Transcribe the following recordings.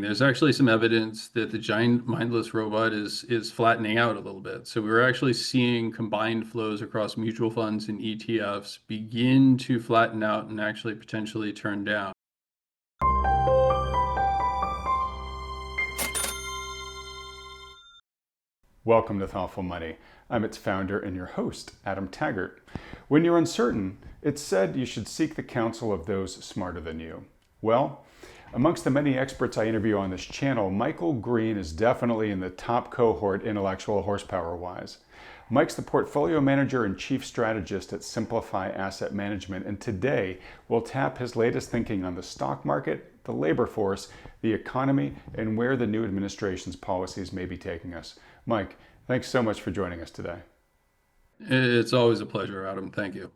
There's actually some evidence that the giant mindless robot is flattening out a little bit. So we're actually seeing combined flows across mutual funds and ETFs begin to flatten out and actually potentially turn down. Welcome to Thoughtful Money. I'm its founder and your host, Adam Taggart. When you're uncertain, it's said you should seek the counsel of those smarter than you. Well, amongst the many experts I interview on this channel, Michael Green is definitely in the top cohort intellectual horsepower-wise. Mike's the portfolio manager and chief strategist at Simplify Asset Management, and today we'll tap his latest thinking on the stock market, the labor force, the economy, and where the new administration's policies may be taking us. Mike, thanks so much for joining us today. It's always a pleasure, Adam. Thank you.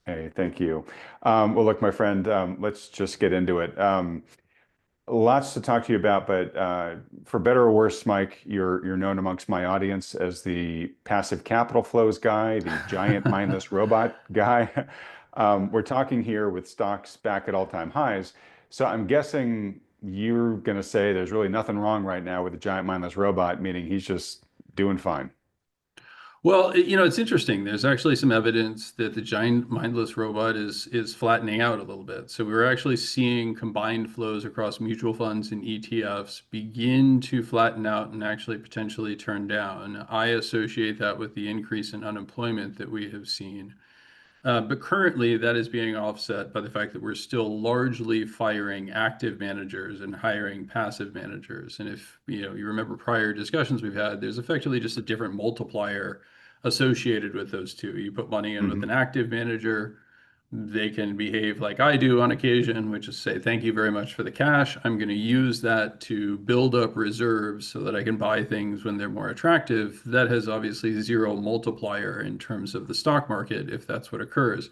Hey, thank you. Well, look, my friend, let's just get into it. Lots to talk to you about, but for better or worse, Mike, you're known amongst my audience as the passive capital flows guy, the giant mindless robot guy. We're talking here with stocks back at all-time highs. So I'm guessing you're going to say there's really nothing wrong right now with the giant mindless robot, meaning he's just doing fine. Well, it's interesting. There's actually some evidence that the giant mindless robot is flattening out a little bit. So we're actually seeing combined flows across mutual funds and ETFs begin to flatten out and actually potentially turn down. I associate that with the increase in unemployment that we have seen. But currently, that is being offset by the fact that we're still largely firing active managers and hiring passive managers. And if you remember prior discussions we've had, there's effectively just a different multiplier associated with those two. You put money in with an active manager, they can behave like I do on occasion, which is say, thank you very much for the cash. I'm going to use that to build up reserves so that I can buy things when they're more attractive. That has obviously zero multiplier in terms of the stock market, if that's what occurs.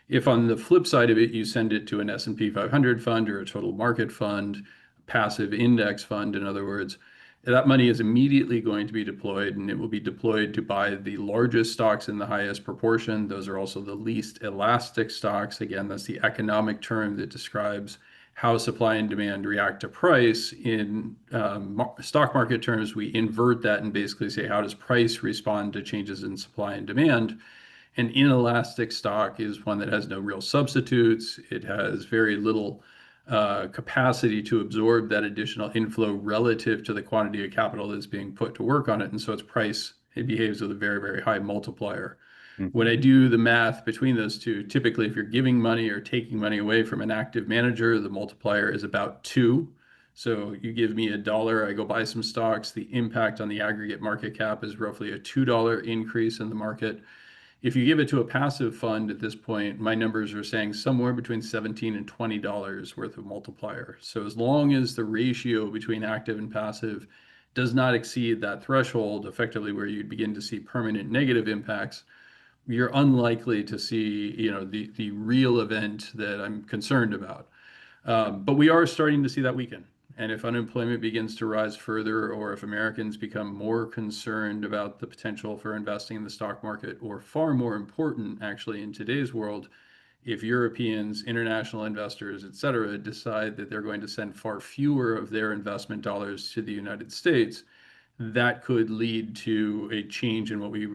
If on the flip side of it, you send it to an S&P 500 fund or a total market fund, passive index fund, in other words, that money is immediately going to be deployed, and it will be deployed to buy the largest stocks in the highest proportion. Those are also the least elastic stocks. Again, that's the economic term that describes how supply and demand react to price. In stock market terms, we invert that and basically say, how does price respond to changes in supply and demand? An inelastic stock is one that has no real substitutes. It has very little capacity to absorb that additional inflow relative to the quantity of capital that's being put to work on it. And so its price, it behaves with a very, very high multiplier. When I do the math between those two, typically if you're giving money or taking money away from an active manager, the multiplier is about 2. So you give me $1, I go buy some stocks. The impact on the aggregate market cap is roughly a $2 increase in the market. If you give it to a passive fund at this point, my numbers are saying somewhere between $17 and $20 worth of multiplier. So as long as the ratio between active and passive does not exceed that threshold, effectively where you'd begin to see permanent negative impacts, you're unlikely to see, the real event that I'm concerned about. But we are starting to see that weaken. And if unemployment begins to rise further, or if Americans become more concerned about the potential for investing in the stock market, or far more important, actually, in today's world, if Europeans, international investors, et cetera, decide that they're going to send far fewer of their investment dollars to the United States, that could lead to a change in what we,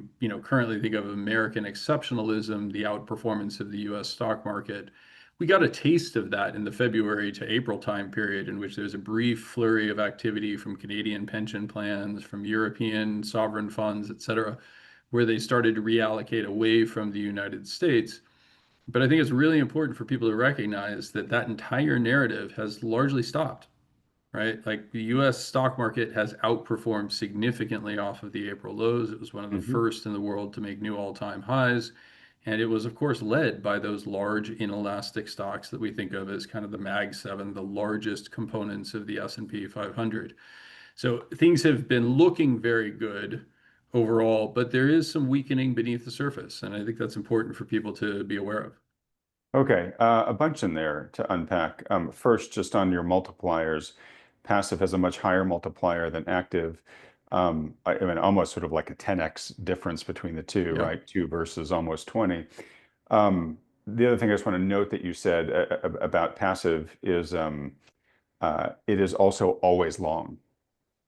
currently think of American exceptionalism, the outperformance of the U.S. stock market. We got a taste of that in the February to April time period, in which there's a brief flurry of activity from Canadian pension plans, from European sovereign funds, et cetera, where they started to reallocate away from the United States. But I think it's really important for people to recognize that that entire narrative has largely stopped, right? Like the US stock market has outperformed significantly off of the April lows. It was one of the first in the world to make new all-time highs. And it was, of course, led by those large inelastic stocks that we think of as kind of the Mag 7, the largest components of the S&P 500. So things have been looking very good overall, but there is some weakening beneath the surface. And I think that's important for people to be aware of. Okay, a bunch in there to unpack. First, just on your multipliers, passive has a much higher multiplier than active. I mean, almost sort of like a 10x difference between the two, Yeah. right? 2 versus almost 20. The other thing I just want to note that you said about passive is it is also always long,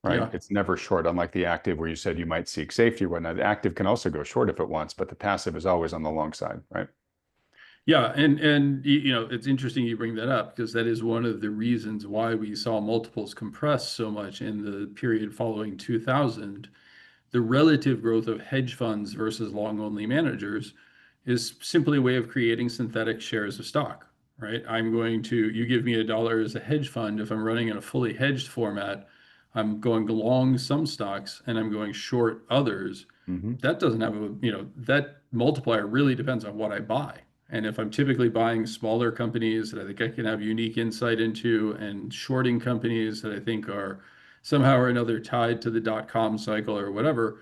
right? Yeah. It's never short, unlike the active where you said you might seek safety or whatnot. The active can also go short if it wants, but the passive is always on the long side, right? Yeah, and you know, it's interesting you bring that up because that is one of the reasons why we saw multiples compress so much in the period following 2000. The relative growth of hedge funds versus long only managers is simply a way of creating synthetic shares of stock, right? You give me $1 as a hedge fund. If I'm running in a fully hedged format, I'm going long some stocks and I'm going short others. Hmm. That doesn't have that multiplier really depends on what I buy. And if I'm typically buying smaller companies that I think I can have unique insight into and shorting companies that I think are somehow or another tied to the dot-com cycle or whatever,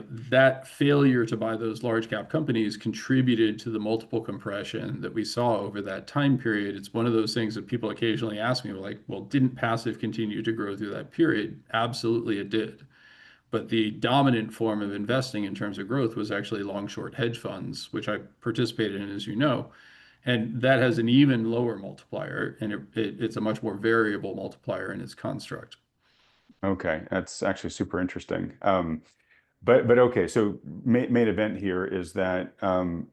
that failure to buy those large cap companies contributed to the multiple compression that we saw over that time period. It's one of those things that people occasionally ask me, like, well, didn't passive continue to grow through that period? Absolutely, it did. But the dominant form of investing in terms of growth was actually long short hedge funds, which I participated in, as you know. And that has an even lower multiplier, and it's a much more variable multiplier in its construct. Okay, that's actually super interesting. But okay, so main event here is that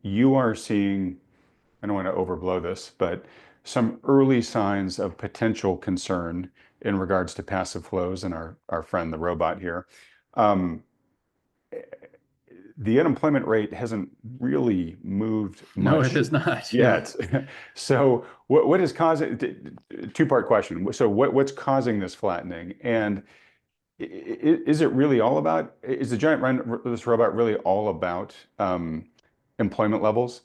you are seeing, I don't want to overblow this, but some early signs of potential concern in regards to passive flows and our friend the robot here. Um, the unemployment rate hasn't really moved No, it much is not. Yeah. yet. So what is causing, two-part question. So what's causing this flattening? And is it really all about, is the this robot really all about employment levels?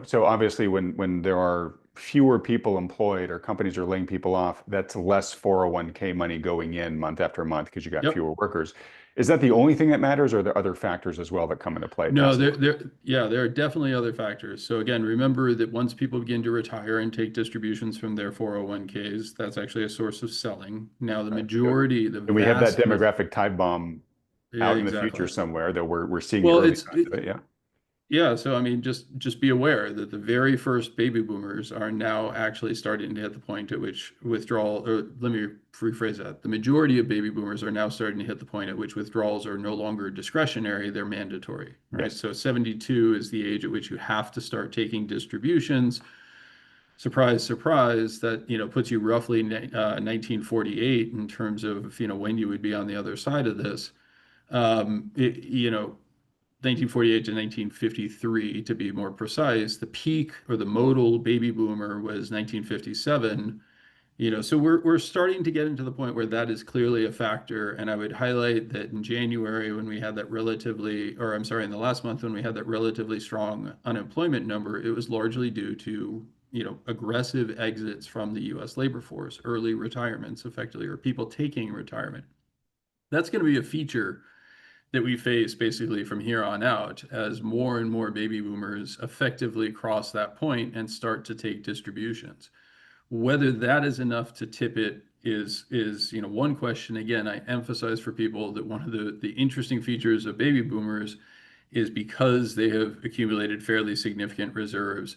So obviously when there are fewer people employed or companies are laying people off, that's less 401k money going in month after month because you got Yep. fewer workers. Is that the only thing that matters, or are there other factors as well that come into play No, passively? yeah, there are definitely other factors. So again, remember that once people begin to retire and take distributions from their 401ks, that's actually a source of selling. Now, the Right. majority, the And we have that vast, demographic time bomb yeah, out in the future exactly. somewhere that we're seeing the Well, early signs of it. Yeah. yeah, so I mean, just be aware that the very first baby boomers are now actually starting to hit the point at which withdrawal, or let me rephrase that. The majority of baby boomers are now starting to hit the point at which withdrawals are no longer discretionary, they're mandatory, right? Yes. So 72 is the age at which you have to start taking distributions. Surprise, surprise, that, puts you roughly 1948 in terms of, when you would be on the other side of this. 1948 to 1953, to be more precise. The peak or the modal baby boomer was 1957. So we're starting to get into the point where that is clearly a factor. And I would highlight that in January, when we had that relatively, or I'm sorry, in the last month when we had that relatively strong unemployment number, it was largely due to aggressive exits from the U.S. labor force, early retirements, effectively, or people taking retirement. That's going to be a feature that we face basically from here on out as more and more baby boomers effectively cross that point and start to take distributions. Whether that is enough to tip it is one question. Again, I emphasize for people that one of the interesting features of baby boomers is because they have accumulated fairly significant reserves.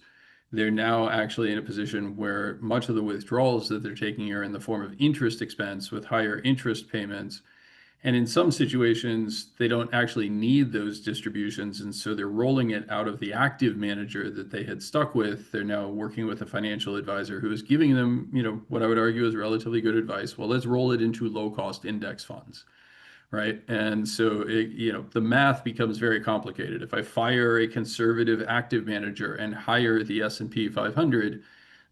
They're now actually in a position where much of the withdrawals that they're taking are in the form of interest expense with higher interest payments, and in some situations, they don't actually need those distributions. And so they're rolling it out of the active manager that they had stuck with. They're now working with a financial advisor who is giving them, what I would argue is relatively good advice. Well, let's roll it into low cost index funds, right? And so, the math becomes very complicated. If I fire a conservative active manager and hire the S&P 500,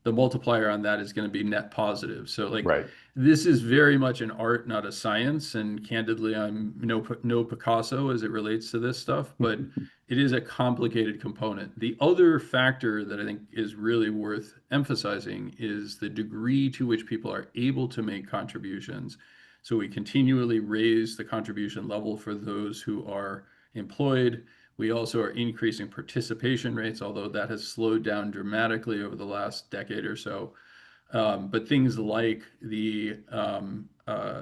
the multiplier on that is going to be net positive. So like Right. this is very much an art, not a science. And candidly, I'm no Picasso as it relates to this stuff, but it is a complicated component. The other factor that I think is really worth emphasizing is the degree to which people are able to make contributions. So we continually raise the contribution level for those who are employed. We also are increasing participation rates, although that has slowed down dramatically over the last decade or so. But things like the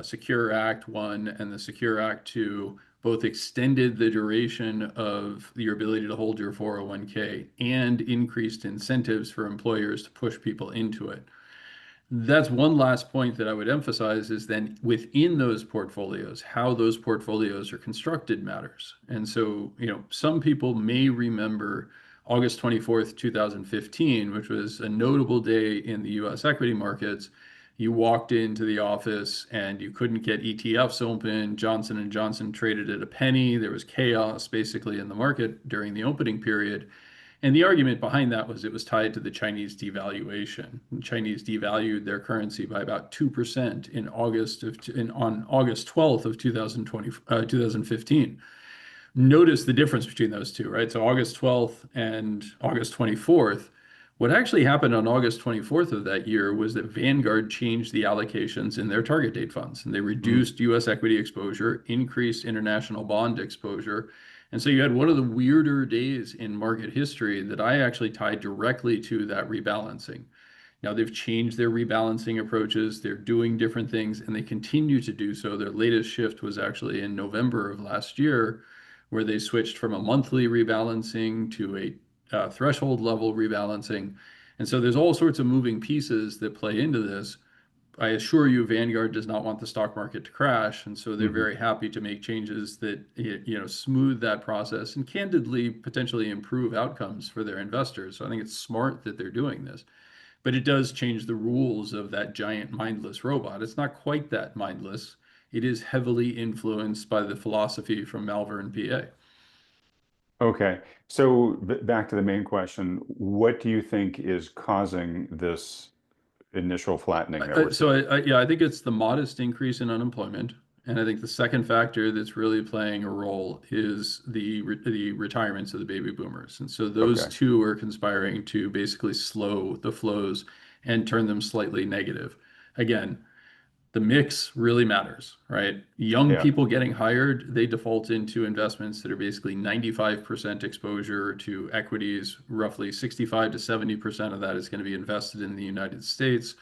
Secure Act 1 and the Secure Act 2 both extended the duration of your ability to hold your 401k and increased incentives for employers to push people into it. That's one last point that I would emphasize is then within those portfolios, how those portfolios are constructed matters. And so, some people may remember August 24th, 2015, which was a notable day in the US equity markets. You walked into the office and you couldn't get ETFs open. Johnson and Johnson traded at a penny. There was chaos basically in the market during the opening period. And the argument behind that was it was tied to the Chinese devaluation. The Chinese devalued their currency by about 2% on August 12th of 2015. Notice the difference between those two, right? So August 12th and August 24th. What actually happened on August 24th of that year was that Vanguard changed the allocations in their target date funds, and they Mm. reduced US equity exposure, increased international bond exposure. And so you had one of the weirder days in market history that I actually tied directly to that rebalancing. Now they've changed their rebalancing approaches, they're doing different things, and they continue to do so. Their latest shift was actually in November of last year, where they switched from a monthly rebalancing to a threshold level rebalancing. And so there's all sorts of moving pieces that play into this. I assure you, Vanguard does not want the stock market to crash, and so they're Mhm. very happy to make changes that smooth that process and candidly potentially improve outcomes for their investors. So I think it's smart that they're doing this, but it does change the rules of that giant mindless robot. It's not quite that mindless. It is heavily influenced by the philosophy from Malvern, PA. Okay, so back to the main question, what do you think is causing this initial flattening that we're So seeing? yeah, I think it's the modest increase in unemployment, and I think the second factor that's really playing a role is the retirements of the baby boomers, and so those Okay, two are conspiring to basically slow the flows and turn them slightly negative. Again, the mix really matters, right? Young yeah. people getting hired, they default into investments that are basically 95% exposure to equities. Roughly 65 to 70% of that is going to be invested in the United States.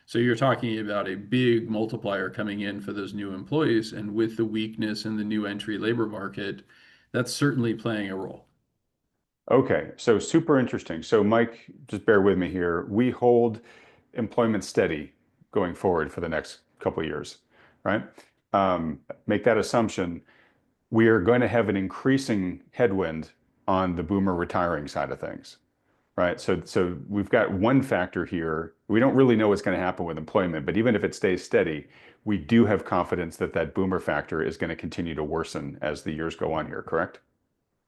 So you're talking about a big multiplier coming in for those new employees. And with the weakness in the new entry labor market, that's certainly playing a role. Okay, so super interesting. So Mike, just bear with me here. We hold employment steady going forward for the next couple of years, right? Make that assumption. We are going to have an increasing headwind on the boomer retiring side of things, right? So we've got one factor here. We don't really know what's going to happen with employment, but even if it stays steady, we do have confidence that that boomer factor is going to continue to worsen as the years go on here, correct?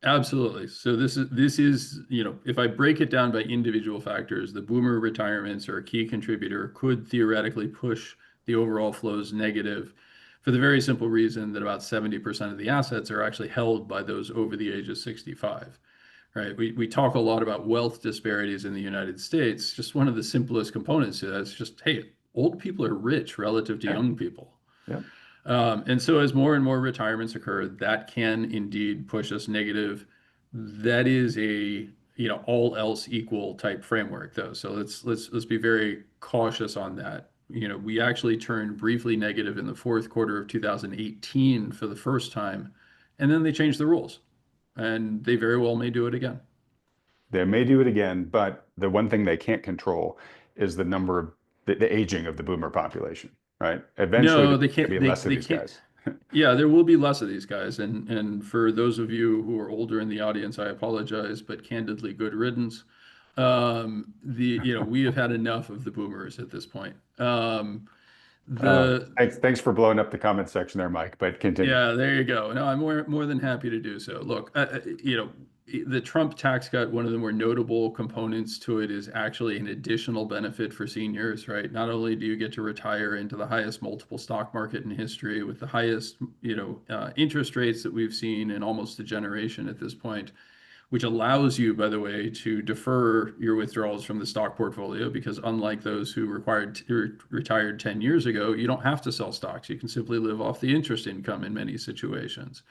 Absolutely. So this is, if I break it down by individual factors, the boomer retirements are a key contributor, could theoretically push the overall flows negative for the very simple reason that about 70% of the assets are actually held by those over the age of 65. Right? We talk a lot about wealth disparities in the United States. Just one of the simplest components to that is just, hey, old people are rich relative to Yeah. young people. Yeah. And so as more and more retirements occur, that can indeed push us negative. That is a, all else equal type framework though. So let's be very cautious on that. We actually turned briefly negative in the fourth quarter of 2018 for the first time, and then they changed the rules, and they very well may do it again. They may do it again, but the one thing they can't control is the number of the aging of the boomer population, right? Eventually, No, there's they going to can't. be They less of they these can't. guys. Yeah, there will be less of these guys, and for those of you who are older in the audience, I apologize, but candidly, good riddance. We have had enough of the boomers at this point. The Thanks for blowing up the comment section there, Mike, but continue. Yeah, there you go. No, I'm more than happy to do so. Look, the Trump tax cut, one of the more notable components to it is actually an additional benefit for seniors, right? Not only do you get to retire into the highest multiple stock market in history with the highest, interest rates that we've seen in almost a generation at this point, which allows you, by the way, to defer your withdrawals from the stock portfolio because unlike those who retired 10 years ago, you don't have to sell stocks. You can simply live off the interest income in many situations.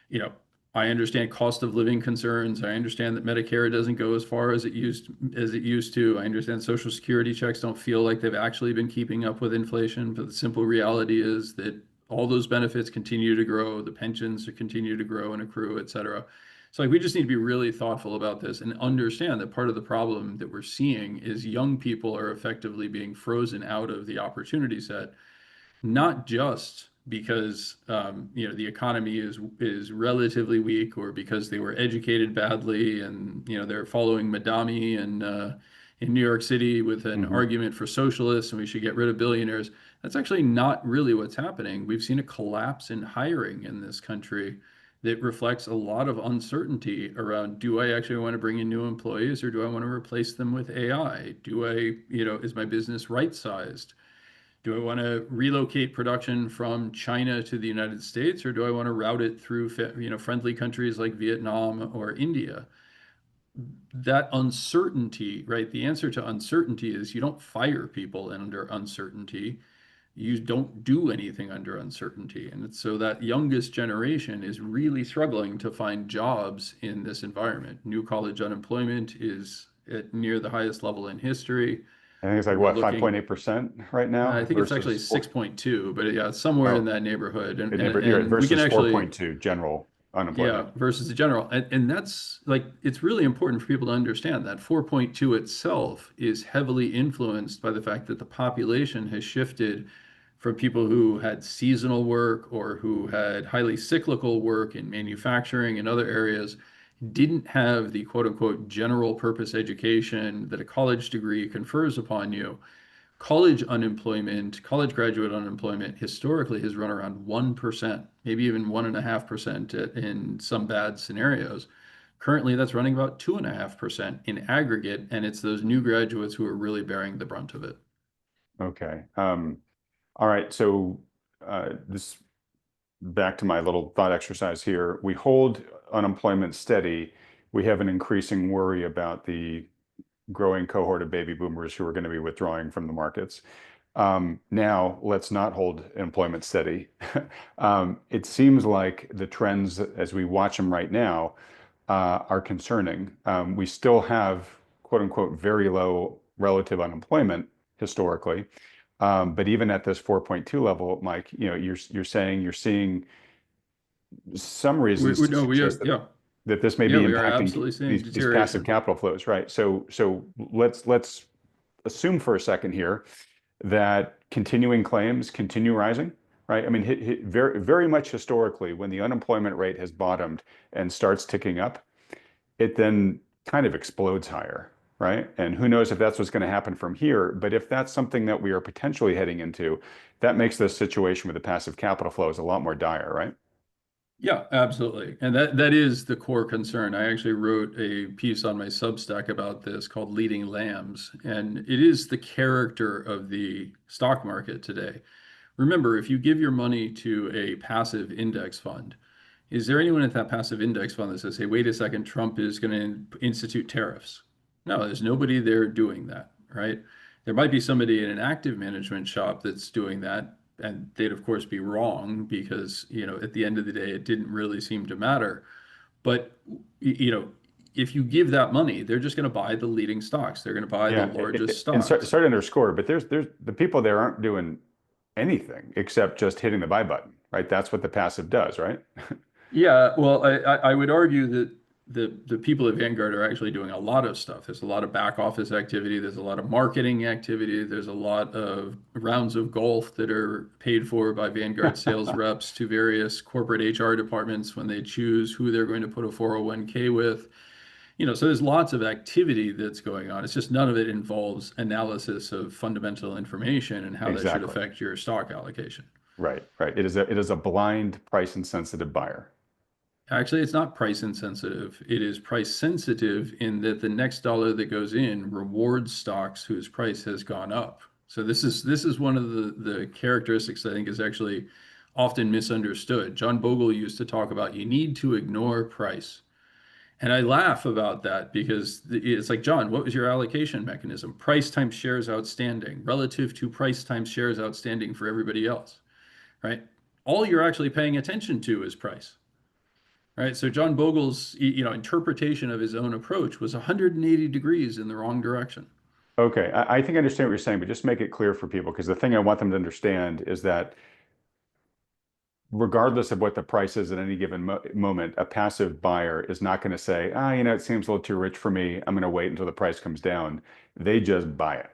You know, I understand cost of living concerns. I understand that Medicare doesn't go as far as it used to. I understand Social Security checks don't feel like they've actually been keeping up with inflation, but the simple reality is that all those benefits continue to grow, the pensions continue to grow and accrue, et cetera. So like we just need to be really thoughtful about this and understand that part of the problem that we're seeing is young people are effectively being frozen out of the opportunity set, not just because the economy is relatively weak or because they were educated badly and they're following Madami and in New York City with an Hmm. argument for socialists and we should get rid of billionaires. That's actually not really what's happening. We've seen a collapse in hiring in this country that reflects a lot of uncertainty around, do I actually want to bring in new employees or do I want to replace them with AI? Do I, is my business right sized? Do I want to relocate production from China to the United States, or do I want to route it through, friendly countries like Vietnam or India? That uncertainty, right? The answer to uncertainty is you don't fire people under uncertainty. You don't do anything under uncertainty. And so that youngest generation is really struggling to find jobs in this environment. New college unemployment is at near the highest level in history. I think it's like We're what, looking 5.8% right I now think it's actually versus four. 6.2, but yeah, it's somewhere in Oh, that neighborhood. And, and you're right, and we can versus actually, 4.2 general yeah, unemployment. versus the general. And that's like, it's really important for people to understand that 4.2 itself is heavily influenced by the fact that the population has shifted from people who had seasonal work or who had highly cyclical work in manufacturing and other areas, didn't have the quote unquote general purpose education that a college degree confers upon you. College unemployment, college graduate unemployment historically has run around 1%, maybe even 1.5% in some bad scenarios. Currently, that's running about 2.5% in aggregate, and it's those new graduates who are really bearing the brunt of it. Okay. All right. So this back to my little thought exercise here. We hold unemployment steady. We have an increasing worry about the growing cohort of baby boomers who are going to be withdrawing from the markets. Now, let's not hold employment steady. It seems like the trends as we watch them right now are concerning. We still have quote unquote very low relative unemployment historically. But even at this 4.2 level, Mike, you're saying you're seeing some reasons to No, we are, suggest that yeah, this may yeah, be we are impacting absolutely seeing these passive deterioration. capital flows, right? So let's assume for a second here that continuing claims continue rising, right? I mean, very much historically, when the unemployment rate has bottomed and starts ticking up, it then kind of explodes higher, right? And who knows if that's what's going to happen from here. But if that's something that we are potentially heading into, that makes this situation with the passive capital flows a lot more dire, right? Yeah, absolutely. And that is the core concern. I actually wrote a piece on my Substack about this called Leading Lambs, and it is the character of the stock market today. Remember, if you give your money to a passive index fund, is there anyone at that passive index fund that says, hey, wait a second, Trump is going to institute tariffs? No, there's nobody there doing that, right? There might be somebody in an active management shop that's doing that, and they'd of course be wrong because, at the end of the day, it didn't really seem to matter. But, you know, if you give that money, they're just going to buy the leading stocks. They're going to buy the Yeah, largest and stocks. sorry to underscore, but there's the people there aren't doing anything except just hitting the buy button, right? That's what the passive does, right? Yeah, well, I would argue that the people at Vanguard are actually doing a lot of stuff. There's a lot of back office activity. There's a lot of marketing activity. There's a lot of rounds of golf that are paid for by Vanguard sales reps to various corporate HR departments when they choose who they're going to put a 401k with. So there's lots of activity that's going on. It's just none of it involves analysis of fundamental information and how that should Exactly. affect your stock allocation. Right, right. It is a blind price insensitive buyer. Actually, it's not price insensitive. It is price sensitive in that the next dollar that goes in rewards stocks whose price has gone up. So this is one of the characteristics I think is actually often misunderstood. John Bogle used to talk about you need to ignore price. And I laugh about that because it's like, John, what was your allocation mechanism? Price times shares outstanding relative to price times shares outstanding for everybody else, right? All you're actually paying attention to is price. Right. So John Bogle's, interpretation of his own approach was 180 degrees in the wrong direction. Okay, I think I understand what you're saying, but just make it clear for people because the thing I want them to understand is that regardless of what the price is at any given moment, a passive buyer is not going to say, ah, it seems a little too rich for me. I'm going to wait until the price comes down. They just buy it.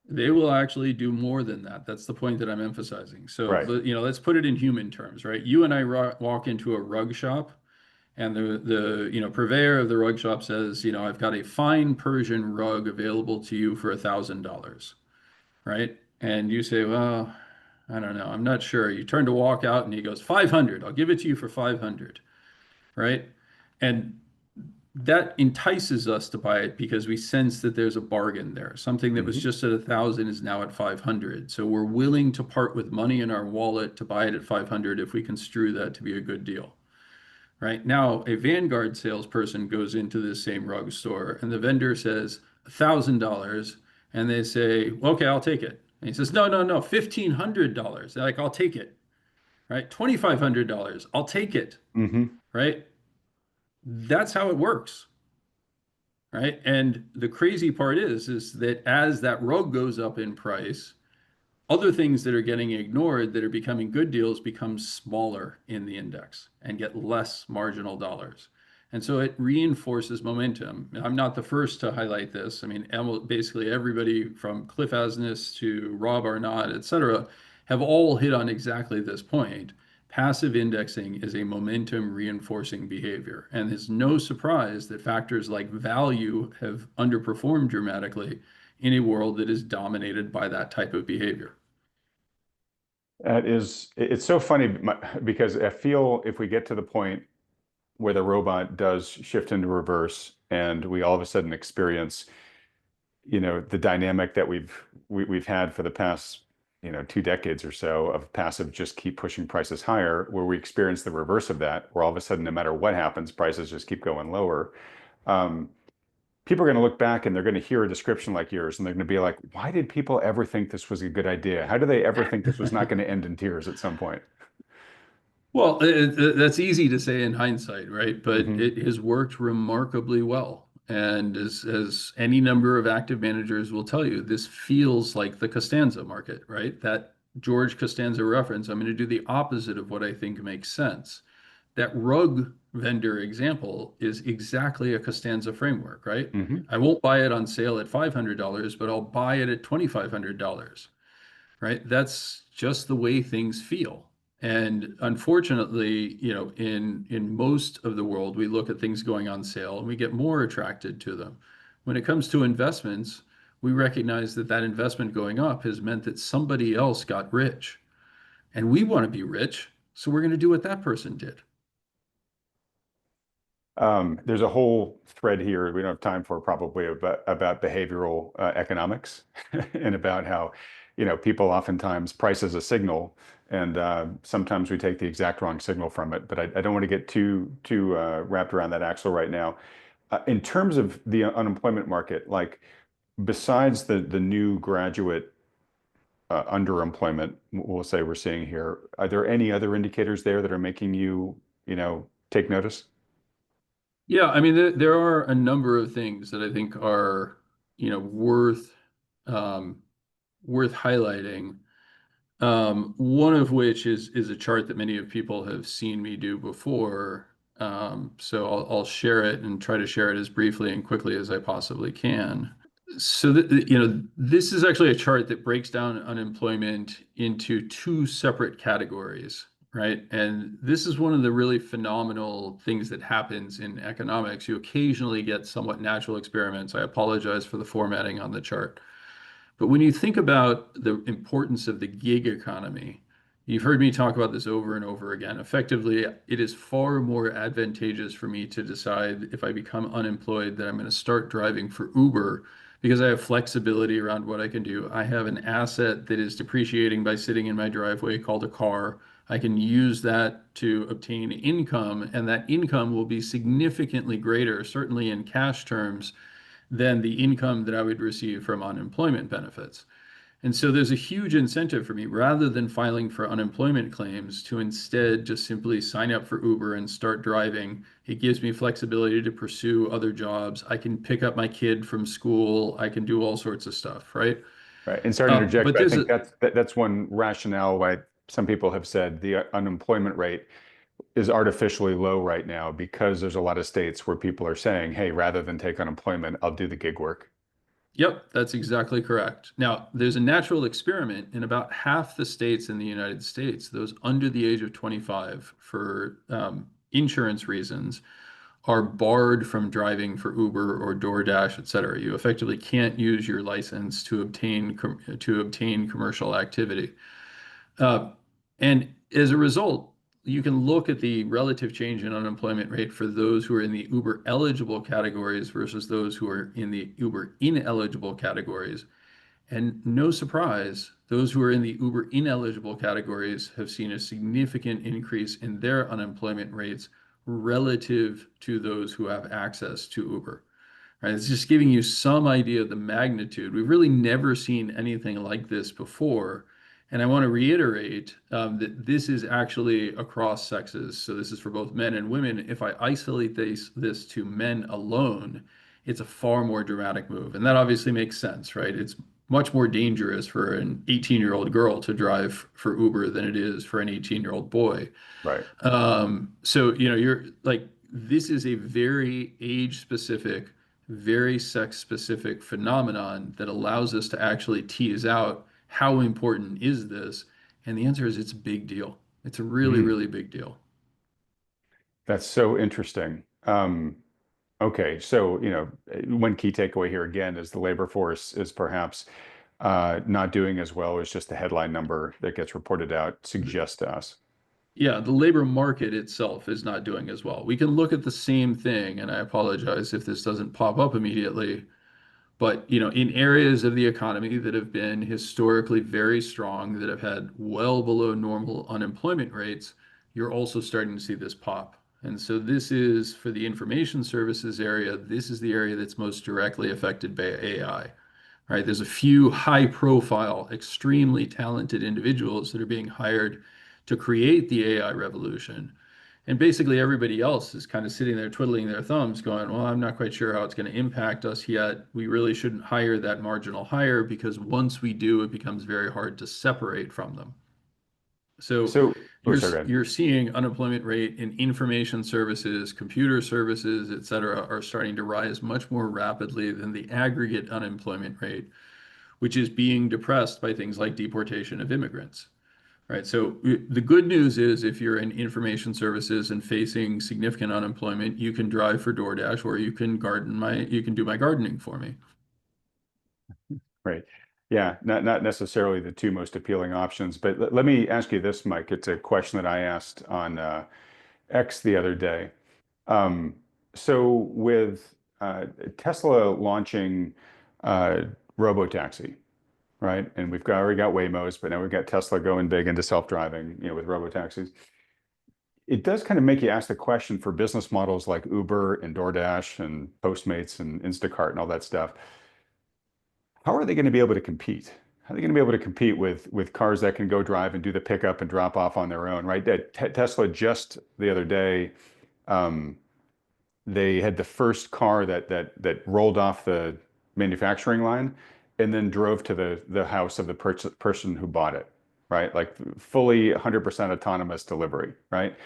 They will actually do more than that. That's the point that I'm emphasizing. So, Right. let's put it in human terms, right? You and I walk into a rug shop, and the purveyor of the rug shop says, I've got a fine Persian rug available to you for $1,000, right? And you say, well, I don't know, I'm not sure. You turn to walk out, and he goes, 500. I'll give it to you for 500, right? And that entices us to buy it because we sense that there's a bargain there. Something that was Hmm. just at 1,000 is now at 500. So we're willing to part with money in our wallet to buy it at 500 if we construe that to be a good deal. Right now, a Vanguard salesperson goes into this same rug store and the vendor says $1,000, and they say, okay, I'll take it. And he says, no, no, no, $1,500. They're like, I'll take it. Right? $2,500. I'll take it. Hmm. Right? That's how it works. Right? And the crazy part is that as that rug goes up in price, other things that are getting ignored that are becoming good deals become smaller in the index and get less marginal dollars. And so it reinforces momentum. I'm not the first to highlight this. I mean, basically everybody from Cliff Asness to Rob Arnott, et cetera, have all hit on exactly this point. Passive indexing is a momentum reinforcing behavior. And it's no surprise that factors like value have underperformed dramatically in a world that is dominated by that type of behavior. It's so funny because I feel if we get to the point where the robot does shift into reverse and we all of a sudden experience, the dynamic that we've had for the past, 2 decades or so of passive just keep pushing prices higher, where we experience the reverse of that, where all of a sudden, no matter what happens, prices just keep going lower. Um, People are going to look back and they're going to hear a description like yours, and they're going to be like, why did people ever think this was a good idea? How do they ever think this was not going to end in tears at some point? Well, that's easy to say in hindsight, right? But Hmm. it has worked remarkably well. And as any number of active managers will tell you, this feels like the Costanza market, right? That George Costanza reference, I'm going to do the opposite of what I think makes sense. That rug vendor example is exactly a Costanza framework, right? Hmm. I won't buy it on sale at $500, but I'll buy it at $2,500, right? That's just the way things feel. And unfortunately, in most of the world, we look at things going on sale and we get more attracted to them. When it comes to investments, we recognize that that investment going up has meant that somebody else got rich. And we want to be rich, so we're going to do what that person did. There's a whole thread here we don't have time for probably about behavioral economics and about how, people oftentimes price as a signal, and sometimes we take the exact wrong signal from it. But I don't want to get too wrapped around that axle right now. In terms of the unemployment market, like besides the new graduate underemployment, we'll say we're seeing here, are there any other indicators there that are making you, take notice? Yeah, I mean, there are a number of things that I think are, worth um, worth highlighting. One of which is a chart that many of people have seen me do before. So I'll share it and try to share it as briefly and quickly as I possibly can. So this is actually a chart that breaks down unemployment into two separate categories, right? And this is one of the really phenomenal things that happens in economics. You occasionally get somewhat natural experiments. I apologize for the formatting on the chart. But when you think about the importance of the gig economy, you've heard me talk about this over and over again. Effectively, it is far more advantageous for me to decide if I become unemployed that I'm going to start driving for Uber because I have flexibility around what I can do. I have an asset that is depreciating by sitting in my driveway called a car. I can use that to obtain income, and that income will be significantly greater, certainly in cash terms, than the income that I would receive from unemployment benefits. And so there's a huge incentive for me rather than filing for unemployment claims to instead just simply sign up for Uber and start driving. It gives me flexibility to pursue other jobs. I can pick up my kid from school. I can do all sorts of stuff, right? Right. And sorry to interject, But but I there's think a that's one rationale why some people have said the unemployment rate is artificially low right now because there's a lot of states where people are saying, hey, rather than take unemployment, I'll do the gig work. Yep, that's exactly correct. Now, there's a natural experiment in about half the states in the United States, those under the age of 25, for insurance reasons, are barred from driving for Uber or DoorDash, et cetera. You effectively can't use your license to obtain commercial activity. Uh, and as a result, you can look at the relative change in unemployment rate for those who are in the Uber eligible categories versus those who are in the Uber ineligible categories. And no surprise, those who are in the Uber ineligible categories have seen a significant increase in their unemployment rates relative to those who have access to Uber. Right? It's just giving you some idea of the magnitude. We've really never seen anything like this before. And I want to reiterate that this is actually across sexes. So this is for both men and women. If I isolate this to men alone, it's a far more dramatic move. And that obviously makes sense, right? It's much more dangerous for an 18-year-old girl to drive for Uber than it is for an 18-year-old boy. Right. So, you're like, this is a very age specific, very sex specific phenomenon that allows us to actually tease out how important is this? And the answer is it's a big deal. It's a really, Mm, really big deal. that's so interesting. Okay, so one key takeaway here again is the labor force is perhaps not doing as well as just the headline number that gets reported out suggests to us. Yeah, the labor market itself is not doing as well. We can look at the same thing, and I apologize if this doesn't pop up immediately. But, in areas of the economy that have been historically very strong, that have had well below normal unemployment rates, you're also starting to see this pop. And so this is for the information services area, this is the area that's most directly affected by AI, right? There's a few high profile, extremely talented individuals that are being hired to create the AI revolution. And basically, everybody else is kind of sitting there twiddling their thumbs, going, well, I'm not quite sure how it's going to impact us yet. We really shouldn't hire that marginal hire because once we do, it becomes very hard to separate from them. So So, oh, you're sorry, go ahead. you're seeing unemployment rate in information services, computer services, et cetera, are starting to rise much more rapidly than the aggregate unemployment rate, which is being depressed by things like deportation of immigrants. Right. So the good news is if you're in information services and facing significant unemployment, you can drive for DoorDash or you can do my gardening for me. Right. Yeah, not necessarily the two most appealing options, but let me ask you this, Mike. It's a question that I asked on X the other day. Um, so with Tesla launching uh, robotaxi, right? And already got Waymos, but now we've got Tesla going big into self-driving, with robotaxis. It does kind of make you ask the question for business models like Uber and DoorDash and Postmates and Instacart and all that stuff. How are they going to be able to compete? How are they going to be able to compete with cars that can go drive and do the pickup and drop off on their own, right? Tesla just the other day, um, they had the first car that rolled off the manufacturing line and then drove to the house of the person who bought it, right? Like fully 100% autonomous delivery, right?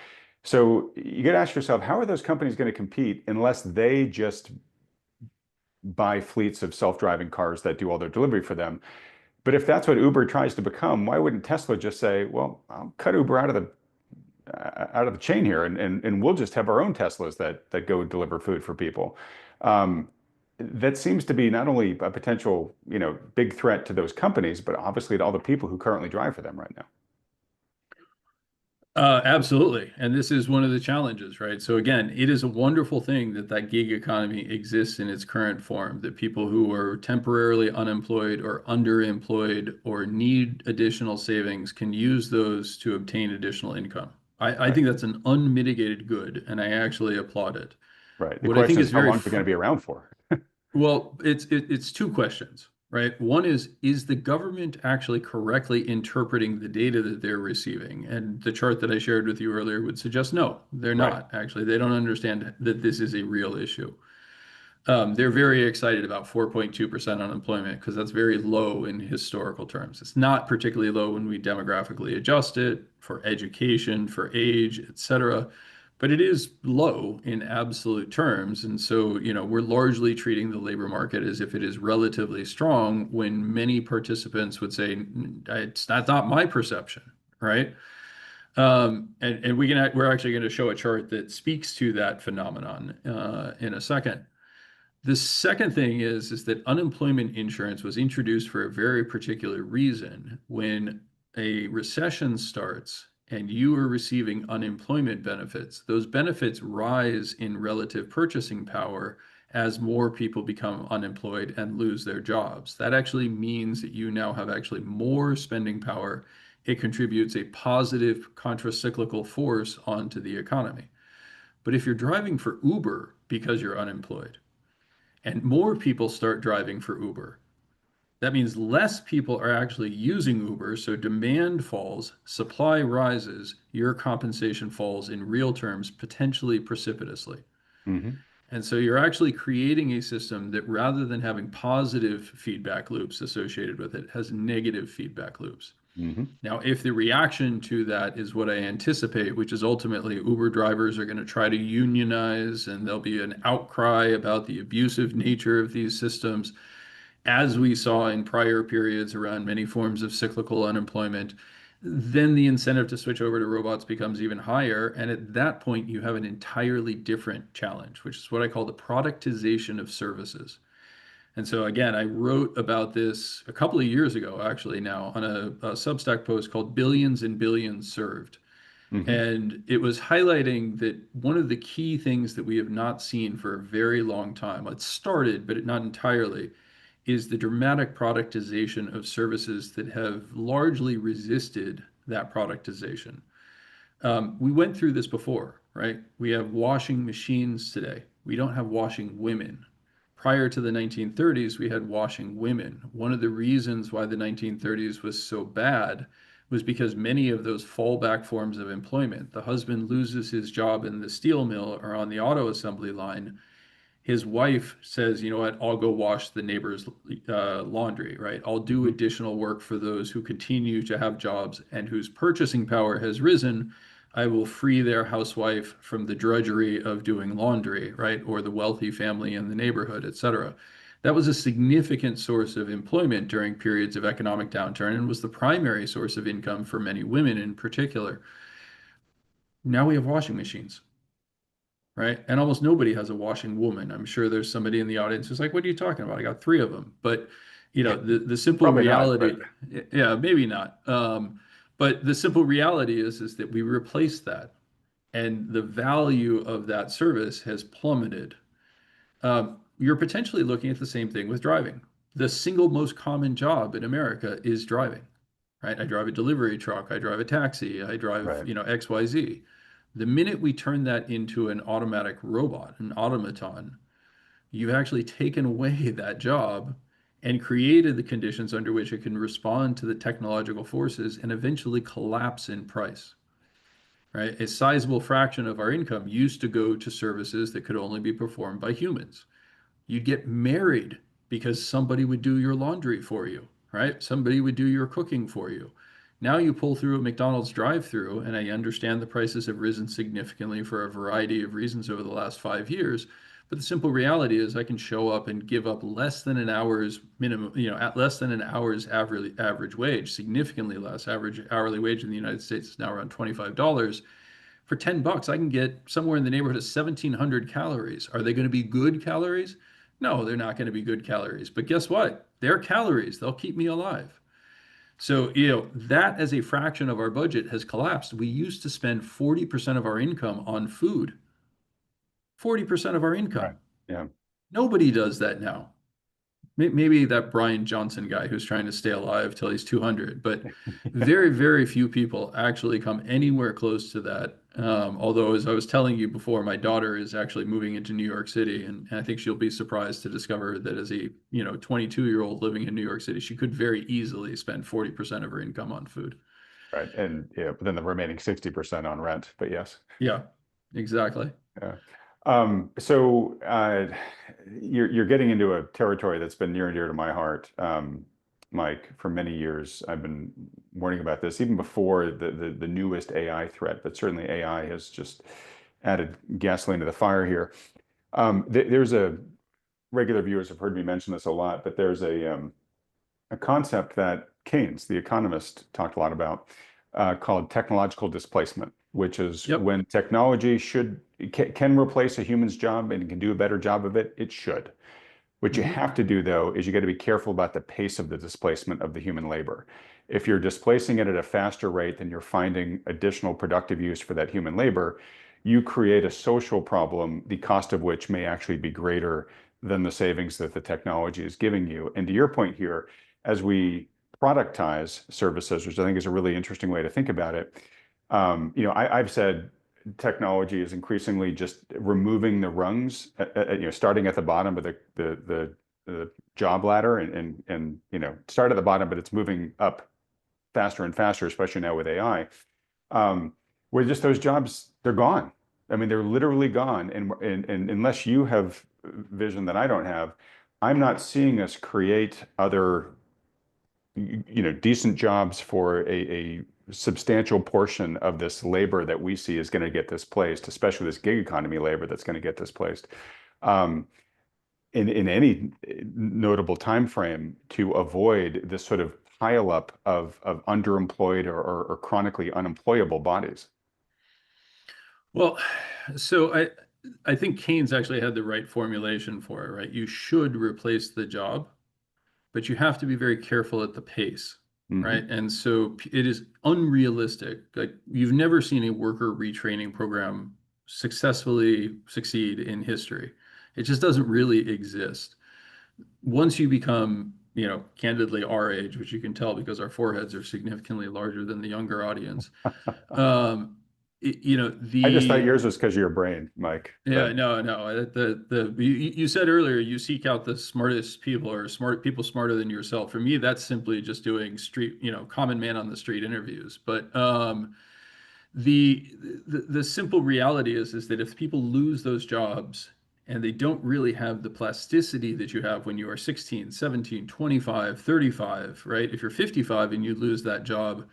So you got to ask yourself, how are those companies going to compete unless they just buy fleets of self-driving cars that do all their delivery for them? But if that's what Uber tries to become, why wouldn't Tesla just say, well, I'll cut Uber out of the chain here, and we'll just have our own Teslas that go deliver food for people. That seems to be not only a potential, big threat to those companies, but obviously to all the people who currently drive for them right now. Absolutely. And this is one of the challenges, right? So again, it is a wonderful thing that that gig economy exists in its current form, that people who are temporarily unemployed or underemployed or need additional savings can use those to obtain additional income. I Right. think that's an unmitigated good, and I actually applaud it. Right. The What I think question is is, how very long is it going to be around for? well, it's two questions, right? One is the government actually correctly interpreting the data that they're receiving? And the chart that I shared with you earlier would suggest no, they're Right. not. Actually, they don't understand that this is a real issue. They're very excited about 4.2% unemployment because that's very low in historical terms. It's not particularly low when we demographically adjust it for education, for age, et cetera, but it is low in absolute terms. And so, we're largely treating the labor market as if it is relatively strong when many participants would say, That's not my perception, right? And we're actually going to show a chart that speaks to that phenomenon in a second. The second thing is that unemployment insurance was introduced for a very particular reason. When a recession starts and you are receiving unemployment benefits, those benefits rise in relative purchasing power as more people become unemployed and lose their jobs. That actually means that you now have actually more spending power. It contributes a positive contracyclical force onto the economy. But if you're driving for Uber because you're unemployed, and more people start driving for Uber, that means less people are actually using Uber, so demand falls, supply rises, your compensation falls in real terms, potentially precipitously. Hmm. And so you're actually creating a system that rather than having positive feedback loops associated with it, has negative feedback loops. Hmm. Now, if the reaction to that is what I anticipate, which is ultimately Uber drivers are going to try to unionize and there'll be an outcry about the abusive nature of these systems, as we saw in prior periods around many forms of cyclical unemployment, then the incentive to switch over to robots becomes even higher. And at that point, you have an entirely different challenge, which is what I call the productization of services. And so again, I wrote about this a couple of years ago, actually, now on a Substack post called Billions and Billions Served. Hmm. And it was highlighting that one of the key things that we have not seen for a very long time, it started, but not entirely, is the dramatic productization of services that have largely resisted that productization. We went through this before, right? We have washing machines today. We don't have washing women. Prior to the 1930s, we had washing women. One of the reasons why the 1930s was so bad was because many of those fallback forms of employment, the husband loses his job in the steel mill or on the auto assembly line, his wife says, you know what, I'll go wash the neighbor's laundry, right? I'll do Hmm. additional work for those who continue to have jobs and whose purchasing power has risen. I will free their housewife from the drudgery of doing laundry, right? Or the wealthy family in the neighborhood, et cetera. That was a significant source of employment during periods of economic downturn and was the primary source of income for many women in particular. Now we have washing machines, right? And almost nobody has a washing woman. I'm sure there's somebody in the audience who's like, "What are you talking about? I got three of them." But the simple Probably not, but reality, yeah, maybe not. But the simple reality is that we replaced that, and the value of that service has plummeted. You're potentially looking at the same thing with driving. The single most common job in America is driving, right? I drive a delivery truck, I drive a taxi, I drive, right. XYZ. The minute we turn that into an automatic robot, an automaton, you've actually taken away that job and created the conditions under which it can respond to the technological forces and eventually collapse in price, right? A sizable fraction of our income used to go to services that could only be performed by humans. You'd get married because somebody would do your laundry for you, right? Somebody would do your cooking for you. Now you pull through a McDonald's drive-through, and I understand the prices have risen significantly for a variety of reasons over the last 5 years. But the simple reality is I can show up and give up less than an hour's minimum, at less than an hour's average wage, significantly less. Average hourly wage in the United States is now around $25. For $10, I can get somewhere in the neighborhood of 1,700 calories. Are they going to be good calories? No, they're not going to be good calories. But guess what? They're calories. They'll keep me alive. So, that as a fraction of our budget has collapsed. We used to spend 40% of our income on food, 40% of our Right. income. Yeah. Nobody does that now. Maybe that Brian Johnson guy who's trying to stay alive till he's 200, but very, very few people actually come anywhere close to that. Although, as I was telling you before, my daughter is actually moving into New York City, and I think she'll be surprised to discover that as a 22-year-old living in New York City, she could very easily spend 40% of her income on food. Right. And yeah, but then the remaining 60% on rent. But yes. Yeah, exactly. Yeah. So you're getting into a territory that's been near and dear to my heart, Mike. For many years, I've been warning about this, even before the newest AI threat. But certainly, AI has just added gasoline to the fire here. There's a regular viewers have heard me mention this a lot, but there's a concept that Keynes, the economist, talked a lot about, called technological displacement, which is Yep. when technology can replace a human's job and can do a better job of it, it should. What you Hmm. have to do, though, is you got to be careful about the pace of the displacement of the human labor. If you're displacing it at a faster rate than you're finding additional productive use for that human labor, you create a social problem, the cost of which may actually be greater than the savings that the technology is giving you. And to your point here, as we productize services, which I think is a really interesting way to think about it, I've said technology is increasingly just removing the rungs, starting at the bottom of the job ladder and start at the bottom, but it's moving up faster and faster, especially now with AI. Um, where just those jobs, they're gone. I mean, they're literally gone. And unless you have vision that I don't have, I'm not seeing us create other decent jobs for a substantial portion of this labor that we see is going to get displaced, especially this gig economy labor that's going to get displaced um, in any notable time frame to avoid this sort of pileup of underemployed or chronically unemployable bodies. Well, so I think Keynes actually had the right formulation for it, right? You should replace the job, but you have to be very careful at the pace, right? Hmm. And so it is unrealistic. Like you've never seen a worker retraining program successfully succeed in history. It just doesn't really exist. Once you become, candidly our age, which you can tell because our foreheads are significantly larger than the younger audience, um, I just thought the yours was because of your brain, Mike, yeah, but no, no. You said earlier you seek out the smartest people or smart people smarter than yourself. For me, that's simply just doing street, common man on the street interviews. But the, the simple reality is that if people lose those jobs and they don't really have the plasticity that you have when you are 16, 17, 25, 35, right? If you're 55 and you lose that job,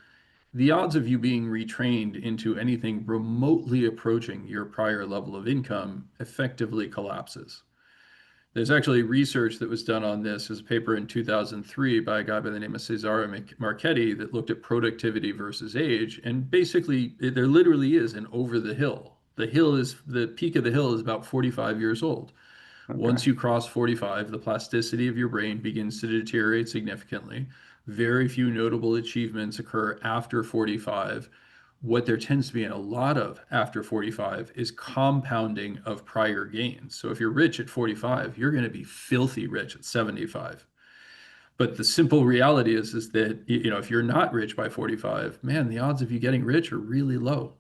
the odds of you being retrained into anything remotely approaching your prior level of income effectively collapses. There's actually research that was done on this. There's a paper in 2003 by a guy by the name of Cesare Marchetti that looked at productivity versus age. And basically, there literally is an over the hill. The peak of the hill is about 45 years old. okay. Once you cross 45, the plasticity of your brain begins to deteriorate significantly. Very few notable achievements occur after 45. What there tends to be a lot of after 45 is compounding of prior gains. So if you're rich at 45, you're going to be filthy rich at 75. But the simple reality is that if you're not rich by 45, man, the odds of you getting rich are really low,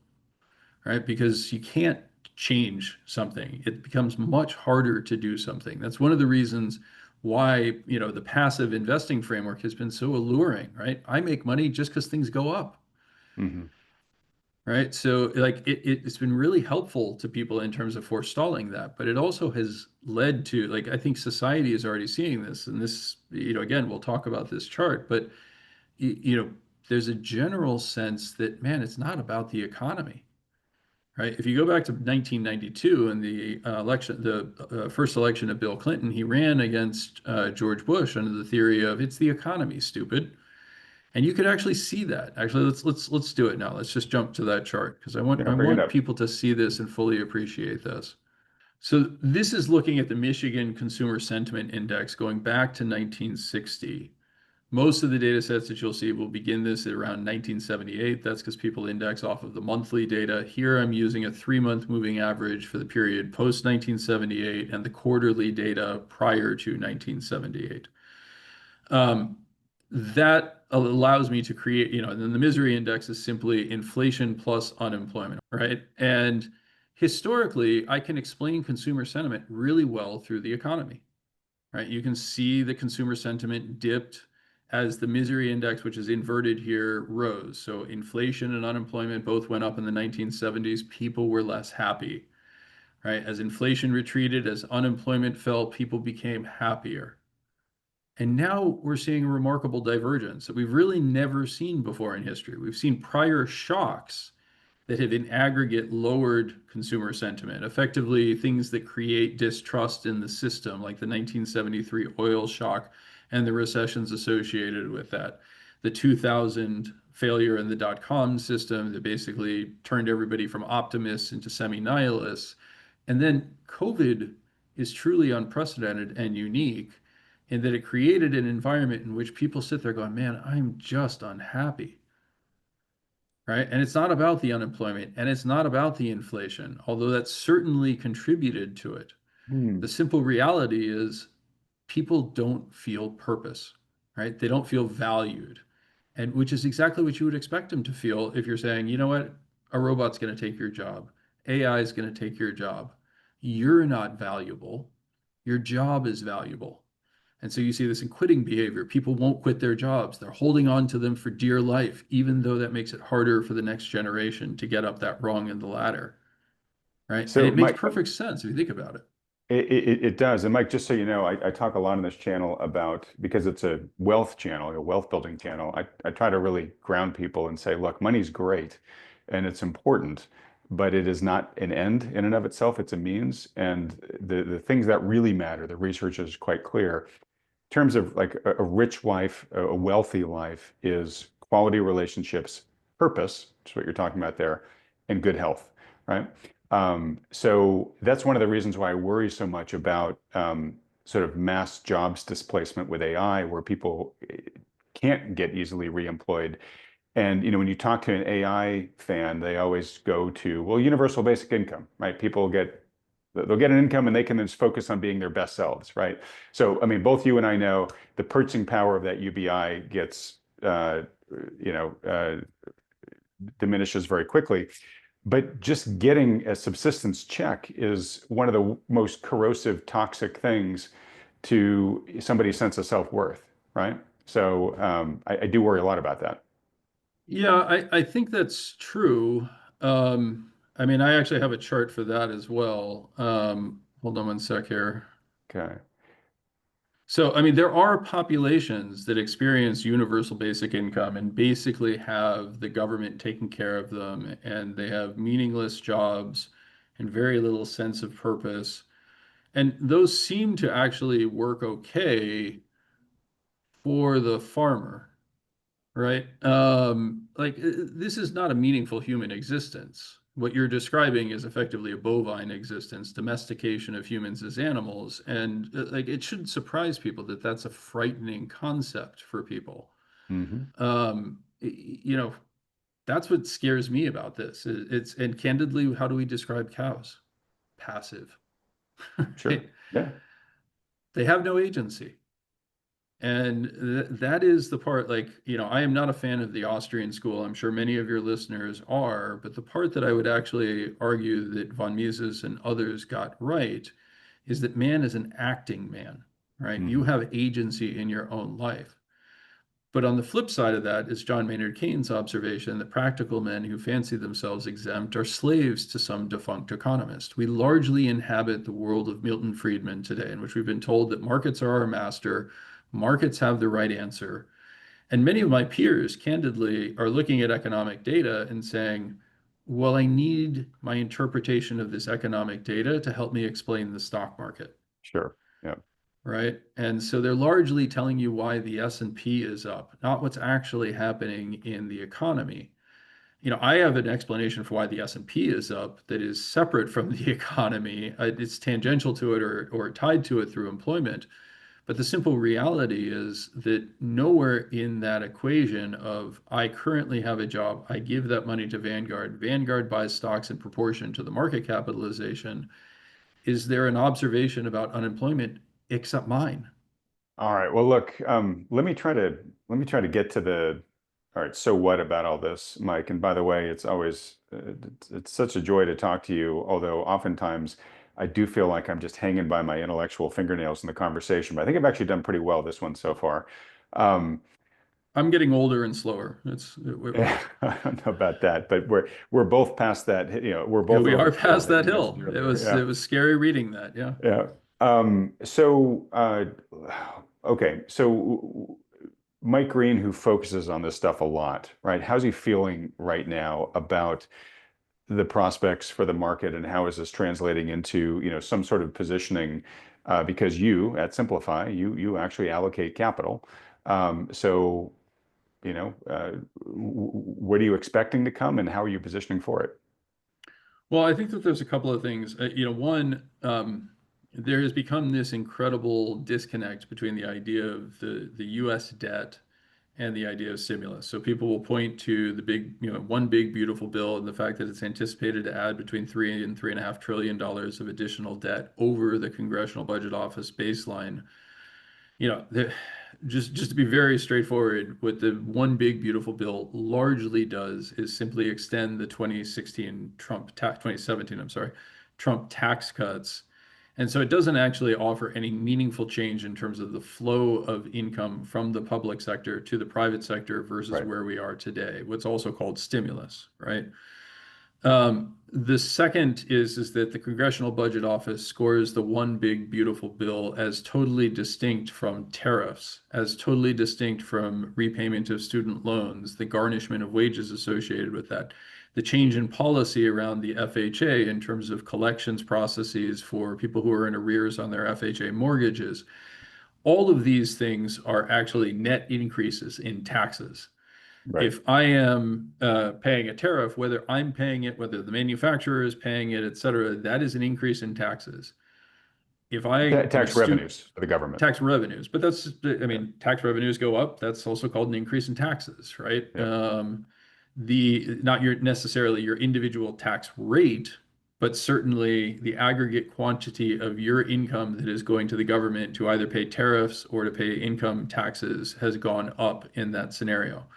right? Because you can't change something. It becomes much harder to do something. That's one of the reasons why, the passive investing framework has been so alluring, right? I make money just because things go up, Hmm. right? So like it's been really helpful to people in terms of forestalling that, but it also has led to like I think society is already seeing this, and this, again, we'll talk about this chart, but there's a general sense that man, it's not about the economy. Right. If you go back to 1992 and the election, the first election of Bill Clinton, he ran against George Bush under the theory of it's the economy, stupid. And you could actually see that. Actually, let's do it now. Let's just jump to that chart because I want Yeah, I bring it want up. people to see this and fully appreciate this. So this is looking at the Michigan Consumer Sentiment Index going back to 1960. Most of the data sets that you'll see will begin this at around 1978. That's because people index off of the monthly data. Here I'm using a 3-month moving average for the period post 1978 and the quarterly data prior to 1978. Um, that allows me to create, and then the misery index is simply inflation plus unemployment, right? And historically, I can explain consumer sentiment really well through the economy, right? You can see the consumer sentiment dipped as the misery index, which is inverted here, rose. So inflation and unemployment both went up in the 1970s. People were less happy, right? As inflation retreated, as unemployment fell, people became happier. And now we're seeing a remarkable divergence that we've really never seen before in history. We've seen prior shocks that have in aggregate lowered consumer sentiment, effectively things that create distrust in the system, like the 1973 oil shock and the recessions associated with that, the 2000 failure in the dot-com system that basically turned everybody from optimists into semi-nihilists. And then COVID is truly unprecedented and unique in that it created an environment in which people sit there going, man, I'm just unhappy, right? And it's not about the unemployment and it's not about the inflation, although that certainly contributed to it. Hmm. The simple reality is people don't feel purpose, right? They don't feel valued. And which is exactly what you would expect them to feel if you're saying, you know what, a robot's going to take your job. AI is going to take your job. You're not valuable. Your job is valuable. And so you see this in quitting behavior. People won't quit their jobs. They're holding on to them for dear life, even though that makes it harder for the next generation to get up that rung in the ladder, right? And So, it makes Mike, perfect sense if you think about it. it does. And Mike, just so you know, I talk a lot on this channel about, because it's a wealth channel, a wealth building channel, I try to really ground people and say, look, money's great and it's important, but it is not an end in and of itself. It's a means. And the things that really matter, the research is quite clear. In terms of like a rich life, a wealthy life is quality relationships, purpose, which is what you're talking about there, and good health, right? So that's one of the reasons why I worry so much about sort of mass jobs displacement with AI, where people can't get easily reemployed. And when you talk to an AI fan, they always go to, well, universal basic income, right? They'll get an income and they can just focus on being their best selves, right? So, I mean, both you and I know the purchasing power of that UBI gets, you know, uh, diminishes very quickly. But just getting a subsistence check is one of the most corrosive, toxic things to somebody's sense of self-worth, right? So I do worry a lot about that. Yeah, I think that's true. I mean, I actually have a chart for that as well. Hold on one sec here. Okay, So, I mean, there are populations that experience universal basic income and basically have the government taking care of them, and they have meaningless jobs and very little sense of purpose. And those seem to actually work okay for the farmer, right? Like this is not a meaningful human existence. What you're describing is effectively a bovine existence, domestication of humans as animals, and like it shouldn't surprise people that that's a frightening concept for people. hmm You know, that's what scares me about this. It's and candidly, how do we describe cows? Passive, Sure. right? Yeah, They have no agency. And that is the part, like, I am not a fan of the Austrian school. I'm sure many of your listeners are, but the part that I would actually argue that von Mises and others got right is that man is an acting man, right? You hmm have agency in your own life. But on the flip side of that is John Maynard Keynes' observation that practical men who fancy themselves exempt are slaves to some defunct economist. We largely inhabit the world of Milton Friedman today, in which we've been told that markets are our master, markets have the right answer. And many of my peers, candidly, are looking at economic data and saying, well, I need my interpretation of this economic data to help me explain the stock market, sure. Yeah, right? And so they're largely telling you why the S&P is up, not what's actually happening in the economy. I have an explanation for why the S&P is up that is separate from the economy. It's tangential to it or tied to it through employment. But the simple reality is that nowhere in that equation of I currently have a job, I give that money to Vanguard, Vanguard buys stocks in proportion to the market capitalization, is there an observation about unemployment except mine? all right. Well, look, let me try to get to the all right. So what about all this, Mike? And by the way, it's always it's such a joy to talk to you. Although oftentimes I do feel like I'm just hanging by my intellectual fingernails in the conversation. But I think I've actually done pretty well this one so far. Um, I'm getting older and slower. Yeah, I don't know about that, but we're both past that. We're Yeah, both we over are the hill past that that you mentioned hill. earlier. It Yeah, was scary reading that. Yeah. yeah. Okay, so Mike Green, who focuses on this stuff a lot, right? How's he feeling right now about the prospects for the market, and how is this translating into, some sort of positioning? Because you at Simplify, you actually allocate capital. So, what are you expecting to come, and how are you positioning for it? Well, I think that there's a couple of things. One, there has become this incredible disconnect between the idea of the U.S. debt and the idea of stimulus. So people will point to the big, one big beautiful bill and the fact that it's anticipated to add between $3 and $3.5 trillion of additional debt over the Congressional Budget Office baseline. You know, the, just to be very straightforward, what the one big beautiful bill largely does is simply extend the 2017, I'm sorry, Trump tax cuts. And so it doesn't actually offer any meaningful change in terms of the flow of income from the public sector to the private sector versus Right. where we are today, what's also called stimulus, right? The second is that the Congressional Budget Office scores the one big beautiful bill as totally distinct from tariffs, as totally distinct from repayment of student loans, the garnishment of wages associated with that, the change in policy around the FHA in terms of collections processes for people who are in arrears on their FHA mortgages. All of these things are actually net increases in taxes. Right. If I am paying a tariff, whether I'm paying it, whether the manufacturer is paying it, et cetera, that is an increase in taxes. If I am a Tax student, revenues for the government. tax revenues, but that's, I Yeah. mean, tax revenues go up. That's also called an increase in taxes, right? Yeah. The not your necessarily your individual tax rate, but certainly the aggregate quantity of your income that is going to the government to either pay tariffs or to pay income taxes has gone up in that scenario.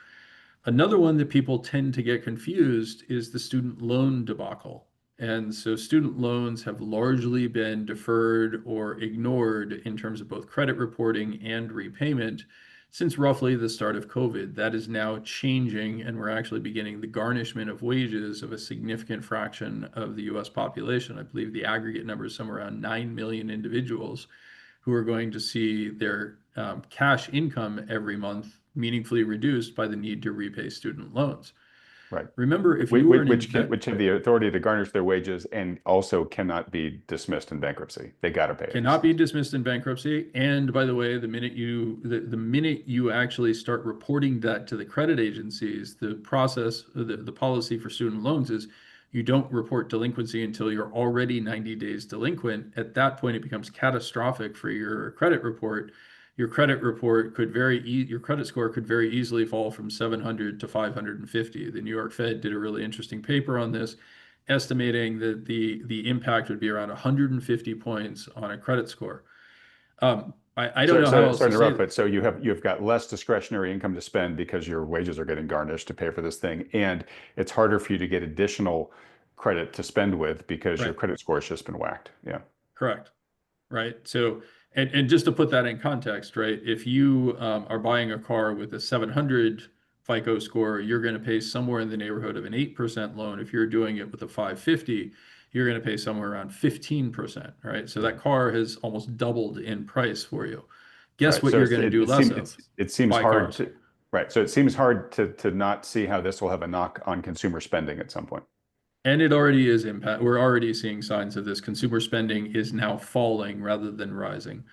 Another one that people tend to get confused is the student loan debacle. And so student loans have largely been deferred or ignored in terms of both credit reporting and repayment since roughly the start of COVID. That is now changing, and we're actually beginning the garnishment of wages of a significant fraction of the US population. I believe the aggregate number is somewhere around 9 million individuals who are going to see their cash income every month meaningfully reduced by the need to repay student loans. Right. Remember, if you were an Which have the authority to garnish their wages and also cannot be dismissed in bankruptcy. They got to pay it. cannot be dismissed in bankruptcy. And by the way, the minute you actually start reporting that to the credit agencies, the process, the policy for student loans is you don't report delinquency until you're already 90 days delinquent. At that point, it becomes catastrophic for your credit report. Your credit report could your credit score could very easily fall from 700 to 550. The New York Fed did a really interesting paper on this, estimating that the impact would be around 150 points on a credit score. I don't know how else Sorry to to say interrupt, that. but so you've got less discretionary income to spend because your wages are getting garnished to pay for this thing, and it's harder for you to get additional credit to spend with because your Right. credit score has just been whacked. Yeah. Correct. Right. So, and just to put that in context, right? If you are buying a car with a 700 FICO score, you're going to pay somewhere in the neighborhood of an 8% loan. If you're doing it with a 550, you're going to pay somewhere around 15%, right? So that car has almost doubled in price for you. Guess Right. what So you're going to do less of? it seems Buy hard cars. to right. So it seems hard to not see how this will have a knock on consumer spending at some point. And it already is impact. We're already seeing signs of this. Consumer spending is now falling rather than rising.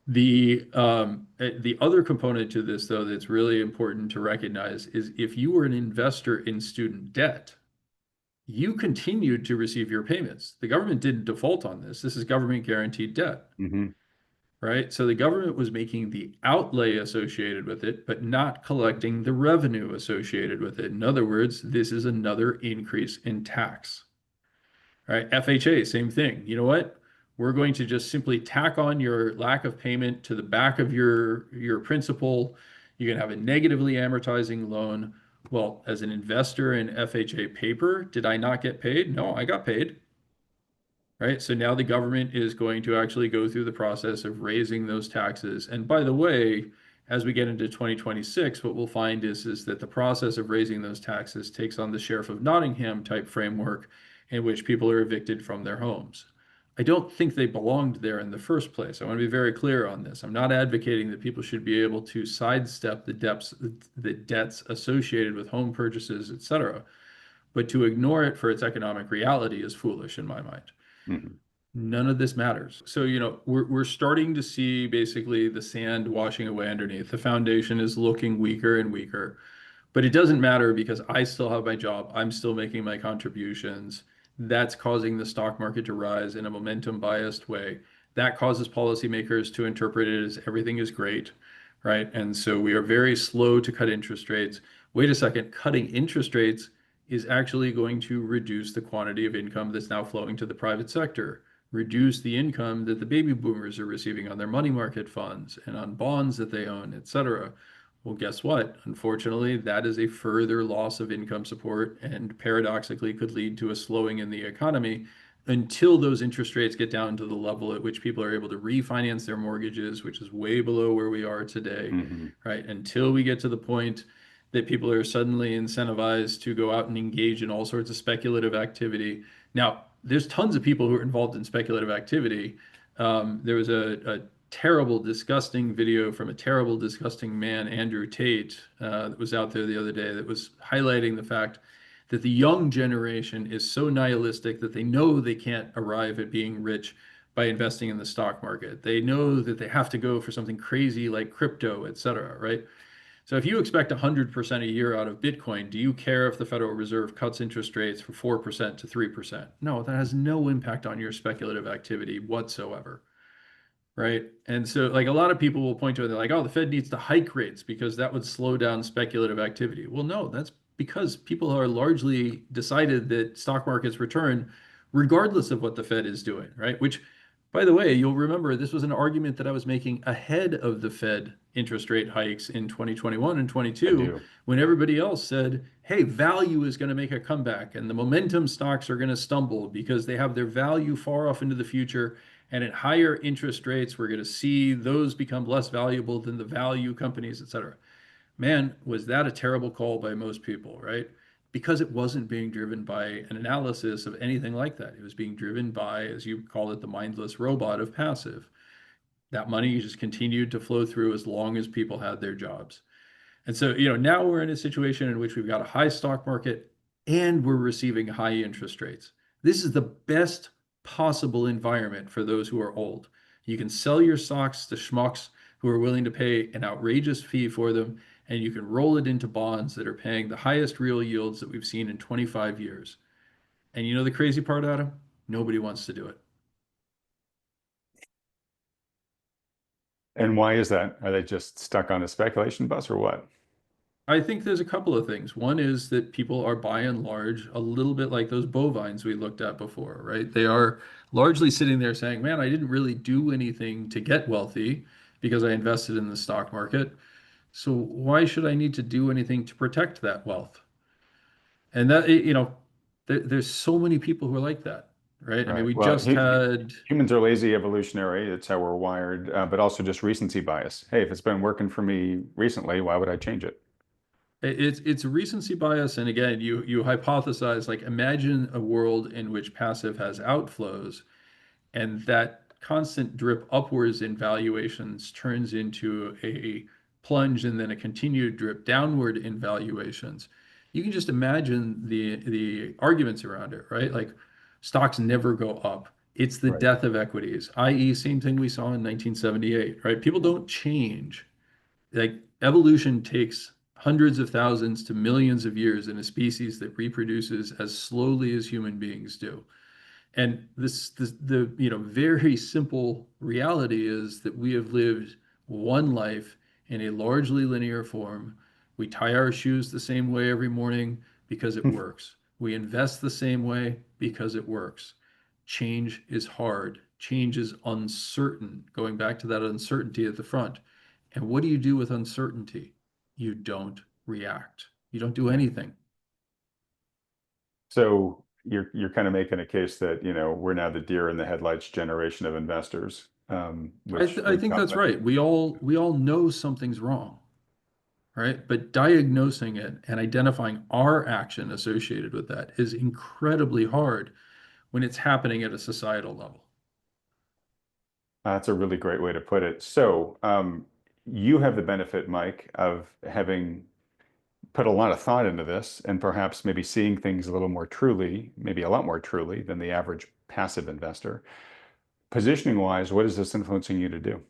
The other component to this, though, that's really important to recognize is if you were an investor in student debt, you continued to receive your payments. The government didn't default on this. This is government guaranteed debt, Hmm. right? So the government was making the outlay associated with it, but not collecting the revenue associated with it. In other words, this is another increase in tax. Right? FHA, same thing. You know what? We're going to just simply tack on your lack of payment to the back of your principal. You can have a negatively amortizing loan. Well, as an investor in FHA paper, did I not get paid? No, I got paid. Right? So now the government is going to actually go through the process of raising those taxes. And by the way, as we get into 2026, what we'll find is that the process of raising those taxes takes on the Sheriff of Nottingham type framework in which people are evicted from their homes. I don't think they belonged there in the first place. I want to be very clear on this. I'm not advocating that people should be able to sidestep the debts associated with home purchases, etc. But to ignore it for its economic reality is foolish in my mind. Mhm. None of this matters. So, we're starting to see basically the sand washing away underneath. The foundation is looking weaker and weaker. But it doesn't matter because I still have my job. I'm still making my contributions. That's causing the stock market to rise in a momentum biased way. That causes policymakers to interpret it as everything is great, right? And so we are very slow to cut interest rates. Wait a second, cutting interest rates is actually going to reduce the quantity of income that's now flowing to the private sector, reduce the income that the baby boomers are receiving on their money market funds and on bonds that they own, et cetera. Well, guess what? Unfortunately, that is a further loss of income support and paradoxically could lead to a slowing in the economy until those interest rates get down to the level at which people are able to refinance their mortgages, which is way below where we are today, Mhm. right? Until we get to the point that people are suddenly incentivized to go out and engage in all sorts of speculative activity. Now, there's tons of people who are involved in speculative activity. There was a terrible, disgusting video from a terrible, disgusting man, Andrew Tate, that was out there the other day that was highlighting the fact that the young generation is so nihilistic that they know they can't arrive at being rich by investing in the stock market. They know that they have to go for something crazy like crypto, et cetera, right? So if you expect 100% a year out of Bitcoin, do you care if the Federal Reserve cuts interest rates from 4% to 3%? No, that has no impact on your speculative activity whatsoever. Right. And so, like, a lot of people will point to it, they're like, oh, the Fed needs to hike rates because that would slow down speculative activity. Well, no, that's because people are largely decided that stock markets return regardless of what the Fed is doing, right? Which, by the way, you'll remember this was an argument that I was making ahead of the Fed interest rate hikes in 2021 and I 22, do. when everybody else said, hey, value is going to make a comeback and the momentum stocks are going to stumble because they have their value far off into the future, and at higher interest rates, we're going to see those become less valuable than the value companies, et cetera. Man, was that a terrible call by most people, right? Because it wasn't being driven by an analysis of anything like that. It was being driven by, as you call it, the mindless robot of passive. That money just continued to flow through as long as people had their jobs. And so, now we're in a situation in which we've got a high stock market and we're receiving high interest rates. This is the best possible environment for those who are old. You can sell your stocks to schmucks who are willing to pay an outrageous fee for them, and you can roll it into bonds that are paying the highest real yields that we've seen in 25 years. And you know the crazy part, Adam? Nobody wants to do it. And why is that? Are they just stuck on a speculation bus or what? I think there's a couple of things. One is that people are by and large a little bit like those bovines we looked at before, right? They are largely sitting there saying, man, I didn't really do anything to get wealthy because I invested in the stock market. So why should I need to do anything to protect that wealth? And that, there's so many people who are like that, right? I mean, Right. we Well, just had humans are lazy evolutionary. It's how we're wired, but also just recency bias. Hey, if it's been working for me recently, why would I change it? it's recency bias. And again, you hypothesize, like, imagine a world in which passive has outflows and that constant drip upwards in valuations turns into a plunge and then a continued drip downward in valuations. You can just imagine the arguments around it, right? Like, stocks never go up. It's the Right. death of equities, i.e., same thing we saw in 1978, right? People don't change. Like, evolution takes hundreds of thousands to millions of years in a species that reproduces as slowly as human beings do. And the very simple reality is that we have lived one life in a largely linear form. We tie our shoes the same way every morning because it works. We invest the same way because it works. Change is hard. Change is uncertain, going back to that uncertainty at the front. And what do you do with uncertainty? You don't react. You don't do Yeah. anything. So you're kind of making a case that, we're now the deer in the headlights generation of investors. I we think talked that's about. right. We all know something's wrong, right? But diagnosing it and identifying our action associated with that is incredibly hard when it's happening at a societal level. That's a really great way to put it. So, you have the benefit, Mike, of having put a lot of thought into this and perhaps maybe seeing things a little more truly, maybe a lot more truly than the average passive investor. Positioning wise, what is this influencing you to do?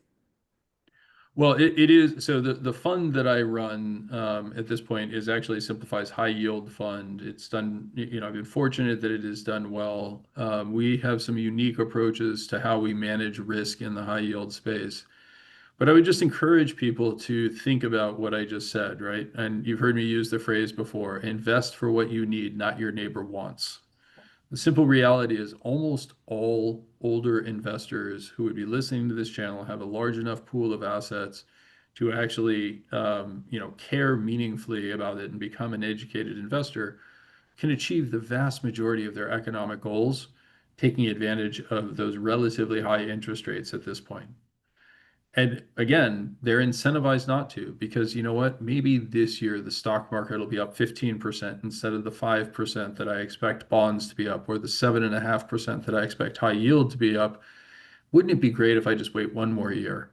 Well, it is. So the fund that I run at this point is actually Simplify's high yield fund. It's done, I've been fortunate that it has done well. We have some unique approaches to how we manage risk in the high yield space. But I would just encourage people to think about what I just said, right? And you've heard me use the phrase before, invest for what you need, not your neighbor wants. The simple reality is almost all older investors who would be listening to this channel have a large enough pool of assets to actually, care meaningfully about it and become an educated investor, can achieve the vast majority of their economic goals, taking advantage of those relatively high interest rates at this point. And again, they're incentivized not to because you know what? Maybe this year the stock market will be up 15% instead of the 5% that I expect bonds to be up, or the 7.5% that I expect high yield to be up. Wouldn't it be great if I just wait one more year?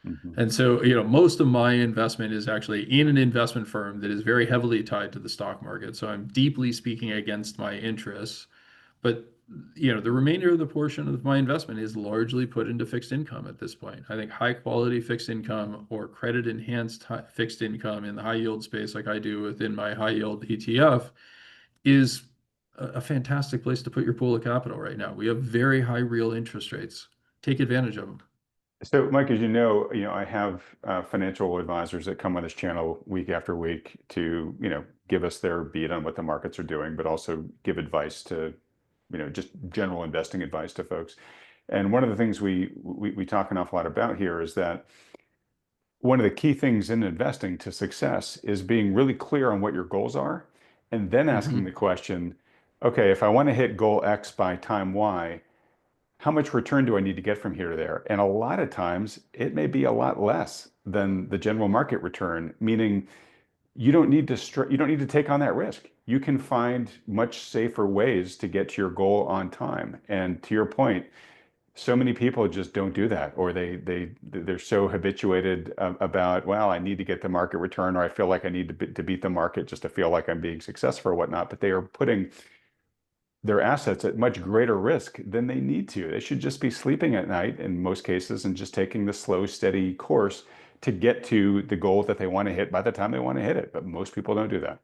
Mhm. And so, most of my investment is actually in an investment firm that is very heavily tied to the stock market. So I'm deeply speaking against my interests. But the remainder of the portion of my investment is largely put into fixed income at this point. I think high quality fixed income or credit enhanced fixed income in the high yield space, like I do within my high yield ETF, is a fantastic place to put your pool of capital right now. We have very high real interest rates. Take advantage of them. So, Mike, as I have financial advisors that come on this channel week after week to, give us their beat on what the markets are doing, but also give advice to, just general investing advice to folks. And one of the things we talk an awful lot about here is that one of the key things in investing to success is being really clear on what your goals are, and then asking the Mhm. question, okay, if I want to hit goal X by time Y, how much return do I need to get from here to there? And a lot of times it may be a lot less than the general market return, meaning you don't need to take on that risk. You can find much safer ways to get to your goal on time. And to your point, so many people just don't do that, or they're so habituated about, well, I need to get the market return, or I feel like I need to beat the market just to feel like I'm being successful or whatnot. But they are putting their assets at much greater risk than they need to. They should just be sleeping at night in most cases and just taking the slow, steady course to get to the goal that they want to hit by the time they want to hit it. But most people don't do that.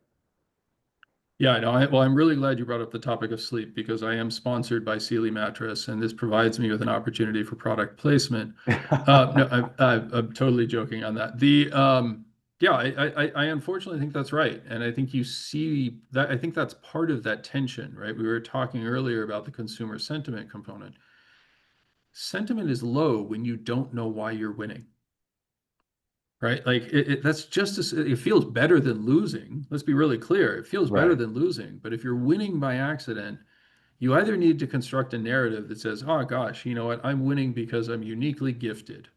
Yeah, no, well, I'm really glad you brought up the topic of sleep because I am sponsored by Sealy Mattress, and this provides me with an opportunity for product placement. No, I'm totally joking on that. Yeah, I unfortunately think that's right, and I think you see that. I think that's part of that tension, right? We were talking earlier about the consumer sentiment component. Sentiment is low when you don't know why you're winning, right? Like that's just as it feels better than losing. Let's be really clear. It feels better Right, than losing. But if you're winning by accident, you either need to construct a narrative that says, oh gosh, you know what? I'm winning because I'm uniquely gifted,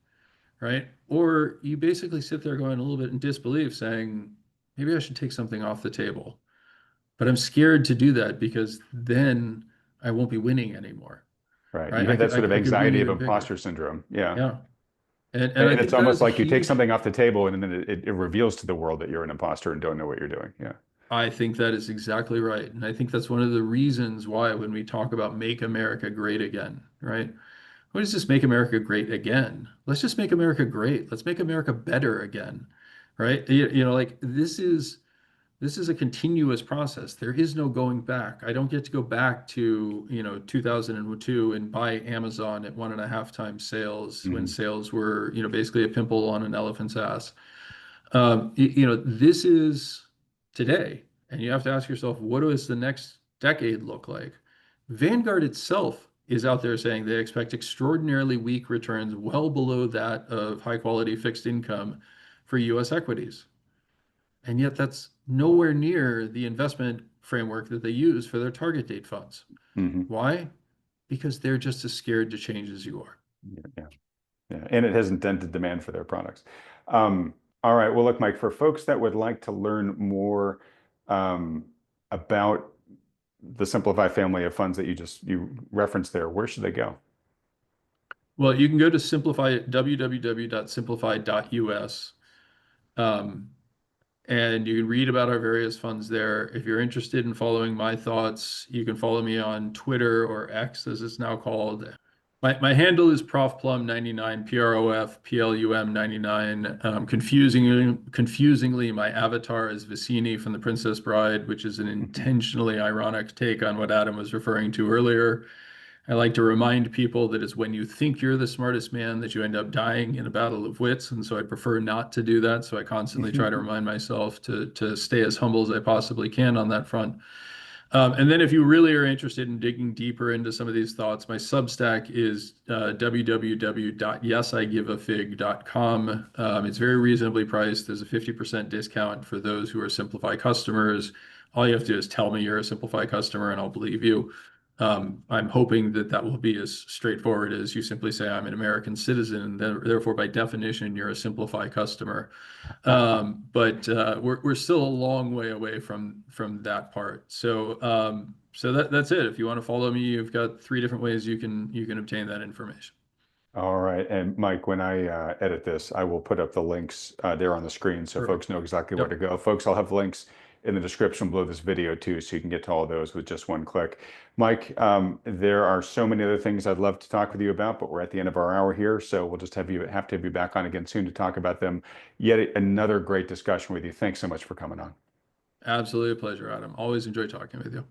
right? Or you basically sit there going a little bit in disbelief saying, maybe I should take something off the table. But I'm scared to do that because then I won't be winning anymore, right. You right? I have that could, I, sort of I could win anxiety of even bigger. imposter syndrome. Yeah. Yeah. And I And it's think that almost is a like you take huge. something off the table and then it reveals to the world that you're an imposter and don't know what you're doing. Yeah. I think that is exactly right. And I think that's one of the reasons why when we talk about make America great again, right? What does this make America great again? Let's just make America great. Let's make America better again, right? Like this is a continuous process. There is no going back. I don't get to go back to, 2002 and buy Amazon at 1.5 times sales when Hmm. sales were, basically a pimple on an elephant's ass. This is today, and you have to ask yourself, what does the next decade look like? Vanguard itself is out there saying they expect extraordinarily weak returns well below that of high quality fixed income for US equities. And yet that's nowhere near the investment framework that they use for their target date funds. Hmm. Why? Because they're just as scared to change as you are. Yeah. Yeah, and it has dented demand for their products. All right. Well, look, Mike, for folks that would like to learn more um, about the Simplify family of funds that you referenced there, where should they go? Well, you can go to simplify www.simplify.us. Um, and you can read about our various funds there. If you're interested in following my thoughts, you can follow me on Twitter or X, as it's now called. My handle is profplum99, PROFPLUM99. Confusingly, my avatar is Vicini from The Princess Bride, which is an intentionally ironic take on what Adam was referring to earlier. I like to remind people that it's when you think you're the smartest man that you end up dying in a battle of wits. And so I prefer not to do that. So I constantly try to remind myself to stay as humble as I possibly can on that front. And then if you really are interested in digging deeper into some of these thoughts, my Substack is www.yesIgiveafig.com. It's very reasonably priced. There's a 50% discount for those who are Simplify customers. All you have to do is tell me you're a Simplify customer and I'll believe you. I'm hoping that that will be as straightforward as you simply say, I'm an American citizen, and therefore, by definition, you're a Simplify customer. But we're still a long way away from that part. So that's it. If you want to follow me, you've got three different ways you can obtain that information. All right. And Mike, when I edit this, I will put up the links there on the screen so folks Perfect. know exactly where to Yep. go. Folks, I'll have links in the description below this video too, so you can get to all of those with just one click. Mike, there are so many other things I'd love to talk with you about, but we're at the end of our hour here, so we'll just have to have you back on again soon to talk about them. Yet another great discussion with you. Thanks so much for coming on. Absolutely a pleasure, Adam. Always enjoy talking with you.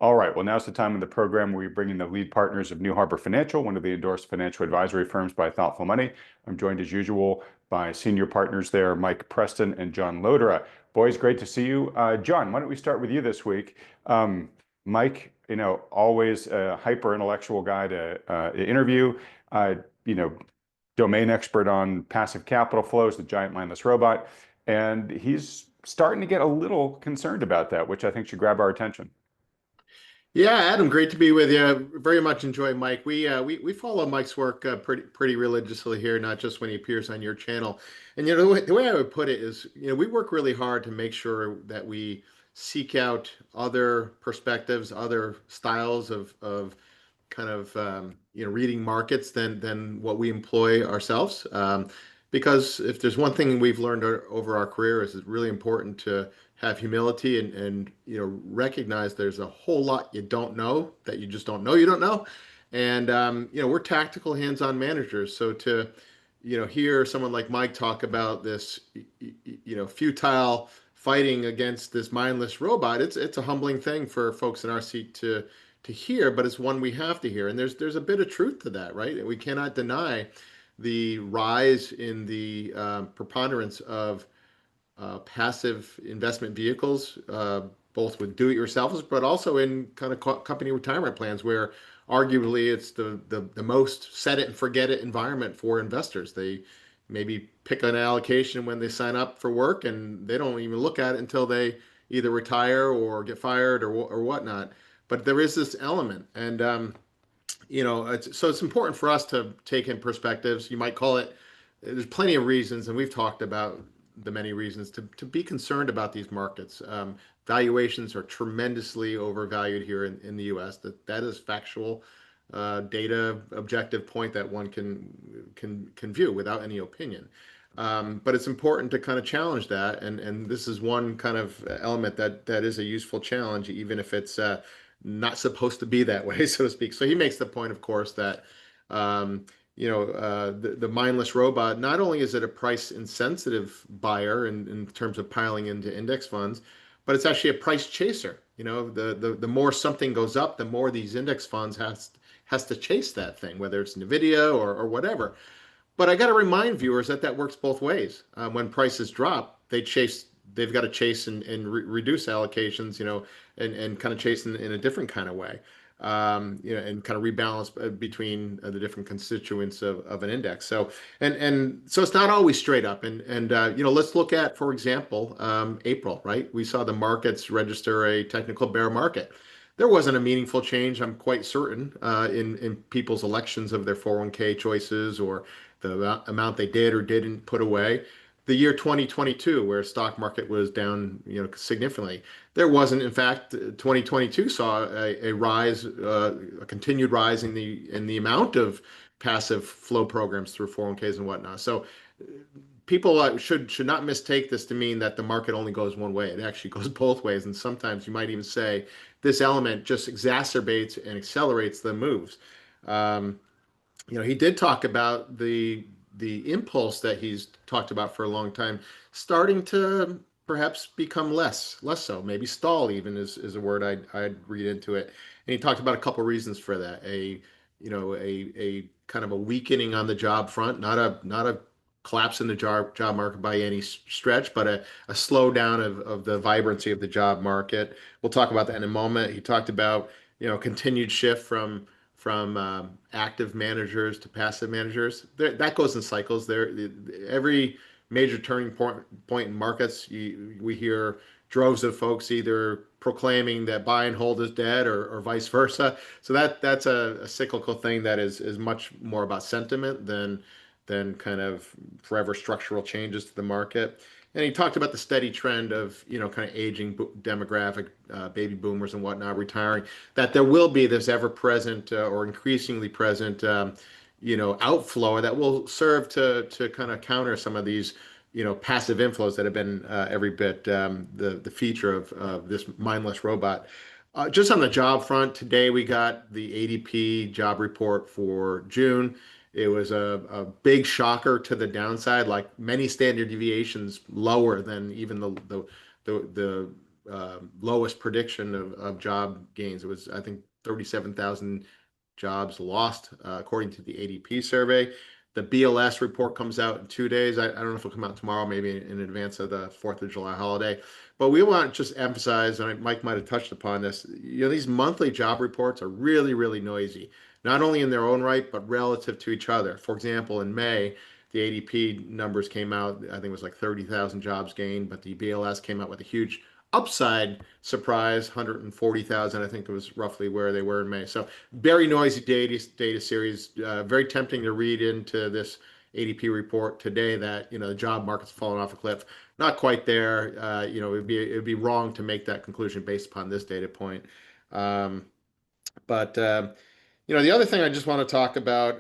All right, well, now's the time in the program where we bring in the lead partners of New Harbor Financial, one of the endorsed financial advisory firms by Thoughtful Money. I'm joined as usual by senior partners there, Mike Preston and John Lodera. Boys, great to see you. John, why don't we start with you this week? Mike, always a hyper intellectual guy to interview, uh, you know, domain expert on passive capital flows, the giant mindless robot. And he's starting to get a little concerned about that, which I think should grab our attention. Yeah, Adam, great to be with you. Very much enjoy Mike. We follow Mike's work pretty religiously here, not just when he appears on your channel. And the way I would put it is, we work really hard to make sure that we seek out other perspectives, other styles of kind of reading markets than what we employ ourselves. Because if there's one thing we've learned over our career is it's really important to have humility and recognize there's a whole lot you don't know that you just don't know you don't know. And we're tactical hands-on managers. So to hear someone like Mike talk about this futile fighting against this mindless robot, it's a humbling thing for folks in our seat to hear, but it's one we have to hear. And there's a bit of truth to that, right? We cannot deny the rise in the preponderance of passive investment vehicles, both with do-it-yourselfers, but also in kind of company retirement plans, where arguably it's the most set it and forget it environment for investors. They maybe pick an allocation when they sign up for work, and they don't even look at it until they either retire or get fired or whatnot. But there is this element, and so it's important for us to take in perspectives. You might call it. There's plenty of reasons, and we've talked about the many reasons to be concerned about these markets. Valuations are tremendously overvalued here in the U.S. That is factual data, objective point that one can view without any opinion. But it's important to kind of challenge that, and this is one kind of element that is a useful challenge, even if it's not supposed to be that way, so to speak. So he makes the point, of course, that the mindless robot, not only is it a price insensitive buyer in terms of piling into index funds, but it's actually a price chaser. The more something goes up, the more these index funds has to chase that thing, whether it's NVIDIA or whatever. But I got to remind viewers that works both ways. When prices drop, they've got to chase and reduce allocations, and kind of chase in a different kind of way. And kind of rebalance between the different constituents of an index. So so it's not always straight up. And let's look at, for example, April, right? We saw the markets register a technical bear market. there wasn't a meaningful change, I'm quite certain, in people's elections of their 401k choices or the amount they did or didn't put away. The year 2022, where stock market was down, significantly, there wasn't. In fact, 2022 saw a rise, a continued rise in the amount of passive flow programs through 401ks and whatnot. So people should not mistake this to mean that the market only goes one way. It actually goes both ways, and sometimes you might even say this element just exacerbates and accelerates the moves. Um, he did talk about the impulse that he's talked about for a long time starting to perhaps become less so. Maybe stall even is a word I'd read into it. And he talked about a couple of reasons for that. A kind of a weakening on the job front, not a collapse in the job market by any stretch, but a slowdown of the vibrancy of the job market. We'll talk about that in a moment. He talked about continued shift from active managers to passive managers. That goes in cycles. Every major turning point in markets, we hear droves of folks either proclaiming that buy and hold is dead or vice versa. So that's a cyclical thing that is much more about sentiment than kind of forever structural changes to the market. And he talked about the steady trend of, kind of aging demographic, baby boomers and whatnot retiring, that there will be this ever present or increasingly present, outflow that will serve to kind of counter some of these, passive inflows that have been every bit the feature of this mindless robot. Just on the job front, today we got the ADP job report for June. It was a big shocker to the downside, like many standard deviations lower than even the lowest prediction of job gains. It was, I think, 37,000 jobs lost, according to the ADP survey. The BLS report comes out in 2 days. I don't know if it'll come out tomorrow, maybe in advance of the 4th of July holiday. But we want to just emphasize, and Mike might have touched upon this, these monthly job reports are really, really noisy, not only in their own right, but relative to each other. For example, in May, the ADP numbers came out, I think it was like 30,000 jobs gained, but the BLS came out with a huge upside surprise, 140,000, I think it was roughly where they were in May. So very noisy data series, very tempting to read into this ADP report today that, the job market's fallen off a cliff. Not quite there. It'd be wrong to make that conclusion based upon this data point. But the other thing I just want to talk about,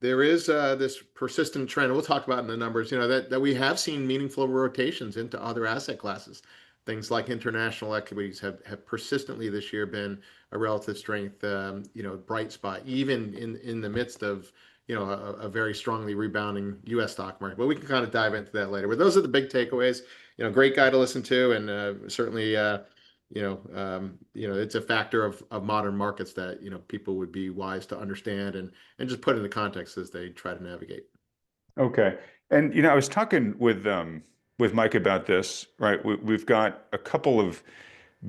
there is this persistent trend we'll talk about in the numbers, that we have seen meaningful rotations into other asset classes. Things like international equities have persistently this year been a relative strength, bright spot, even in the midst of, a very strongly rebounding U.S. stock market. But we can kind of dive into that later. But those are the big takeaways. Great guy to listen to, and certainly, it's a factor of modern markets that people would be wise to understand and just put into context as they try to navigate. Okay. And I was talking with Mike about this, right? We've got a couple of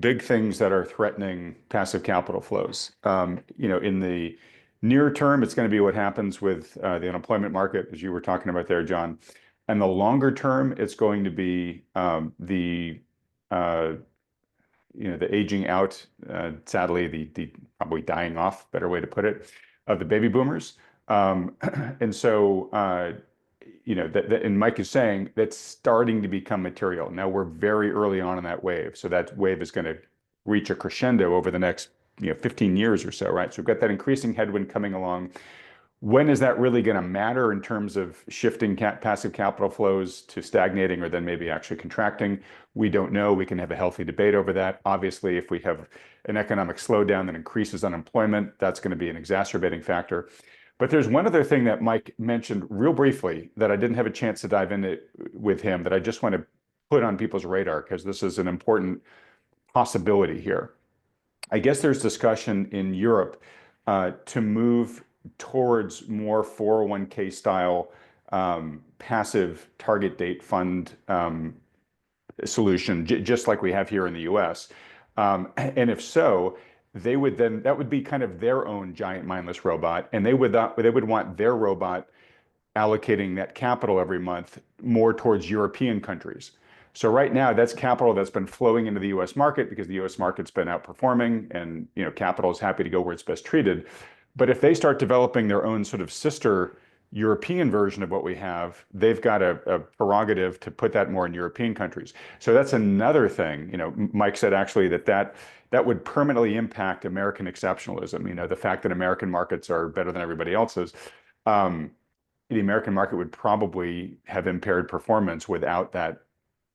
big things that are threatening passive capital flows. In the near term, it's going to be what happens with the unemployment market, as you were talking about there, John. And the longer term, it's going to be the aging out, sadly, the probably dying off, better way to put it, of the baby boomers. And so, and Mike is saying that's starting to become material. Now we're very early on in that wave. So that wave is going to reach a crescendo over the next 15 years or so, right? So we've got that increasing headwind coming along. When is that really going to matter in terms of shifting passive capital flows to stagnating or then maybe actually contracting? We don't know. We can have a healthy debate over that. Obviously, if we have an economic slowdown that increases unemployment, that's going to be an exacerbating factor. But there's one other thing that Mike mentioned real briefly that I didn't have a chance to dive into with him that I just want to put on people's radar because this is an important possibility here. I guess there's discussion in Europe to move towards more 401k style passive target date fund solution, just like we have here in the US. And if so, that would be kind of their own giant mindless robot, and they would want their robot allocating that capital every month more towards European countries. So right now, that's capital that's been flowing into the U.S. market because the U.S. market's been outperforming, and capital is happy to go where it's best treated. But if they start developing their own sort of sister European version of what we have, they've got a prerogative to put that more in European countries. So that's another thing. Mike said actually that would permanently impact American exceptionalism. The fact that American markets are better than everybody else's. The American market would probably have impaired performance without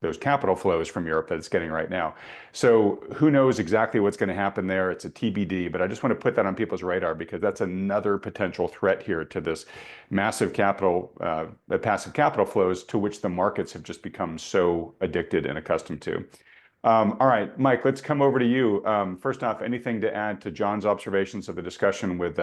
those capital flows from Europe that it's getting right now. So who knows exactly what's going to happen there? It's a TBD, but I just want to put that on people's radar because that's another potential threat here to this massive passive capital flows to which the markets have just become so addicted and accustomed to. All right, Mike, let's come over to you. First off, anything to add to John's observations of the discussion with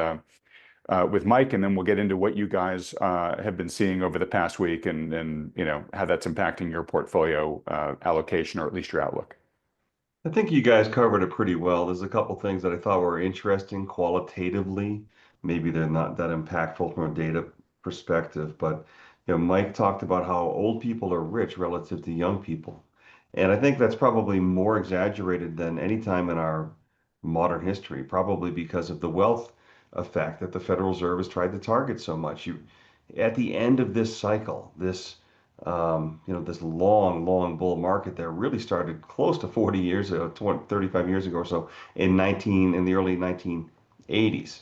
Mike, and then we'll get into what you guys have been seeing over the past week and how that's impacting your portfolio allocation or at least your outlook. I think you guys covered it pretty well. There's a couple things that I thought were interesting qualitatively. Maybe they're not that impactful from a data perspective, but Mike talked about how old people are rich relative to young people. And I think that's probably more exaggerated than any time in our modern history, probably because of the wealth effect that the Federal Reserve has tried to target so much. At the end of this cycle, this this long bull market that really started close to 40 years ago, 35 years ago or so, in the early 1980s.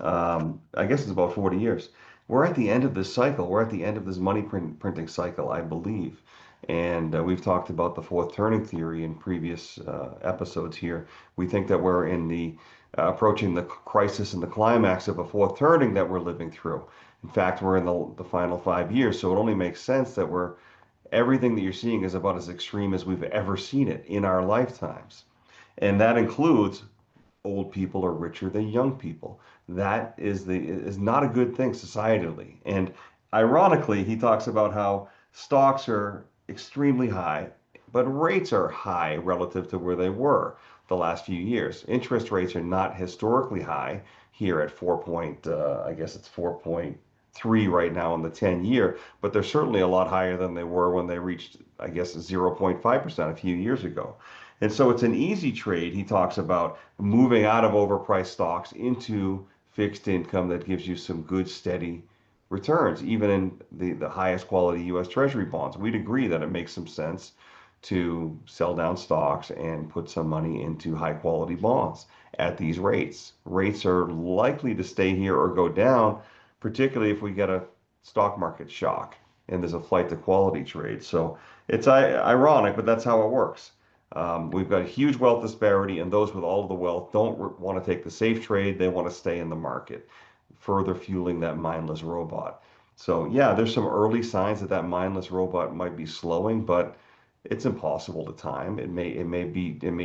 I guess it's about 40 years. We're at the end of this cycle. We're at the end of this money printing cycle, I believe. And we've talked about the fourth turning theory in previous episodes here. We think that we're in the approaching the crisis and the climax of a fourth turning that we're living through. In fact, we're in the final 5 years, so it only makes sense that everything that you're seeing is about as extreme as we've ever seen it in our lifetimes. And that includes old people are richer than young people. That is not a good thing societally. And ironically, he talks about how stocks are extremely high, but rates are high relative to where they were the last few years. Interest rates are not historically high here at I guess it's 4.3 right now in the 10-year, but they're certainly a lot higher than they were when they reached, I guess, 0.5% a few years ago. And so it's an easy trade. He talks about moving out of overpriced stocks into fixed income that gives you some good, steady returns, even in the highest quality U.S. Treasury bonds. We'd agree that it makes some sense to sell down stocks and put some money into high quality bonds at these rates. Rates are likely to stay here or go down, particularly if we get a stock market shock and there's a flight to quality trade. So it's ironic, but that's how it works. We've got a huge wealth disparity, and those with all of the wealth don't want to take the safe trade. They want to stay in the market, further fueling that mindless robot. So yeah, there's some early signs that mindless robot might be slowing, but it's impossible to time. It may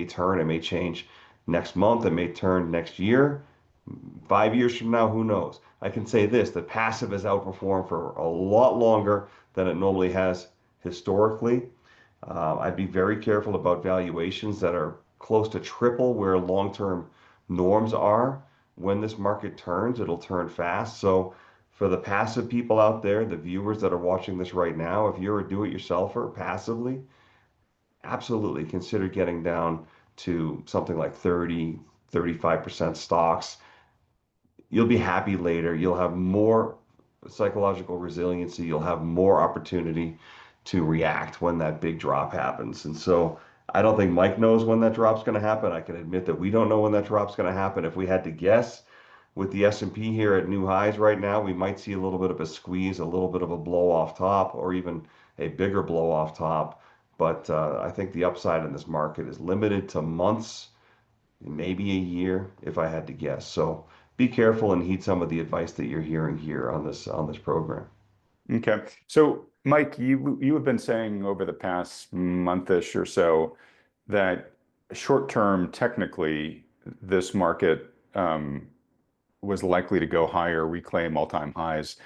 turn, it may change next month, it may turn next year, 5 years from now, who knows? I can say this, that passive has outperformed for a lot longer than it normally has historically. I'd be very careful about valuations that are close to triple where long-term norms are. When this market turns, it'll turn fast. So for the passive people out there, the viewers that are watching this right now, if you're a do-it-yourselfer passively, absolutely consider getting down to something like 30, 35% stocks. You'll be happy later. You'll have more psychological resiliency. You'll have more opportunity to react when that big drop happens. And so I don't think Mike knows when that drop's going to happen. I can admit that we don't know when that drop's going to happen. If we had to guess, with the S&P here at new highs right now, we might see a little bit of a squeeze, a little bit of a blow off top, or even a bigger blow off top. But I think the upside in this market is limited to months, maybe a year, if I had to guess. So be careful and heed some of the advice that you're hearing here on this program. Okay. So Mike, you have been saying over the past month-ish or so that short-term, technically, this market was likely to go higher, reclaim all-time highs,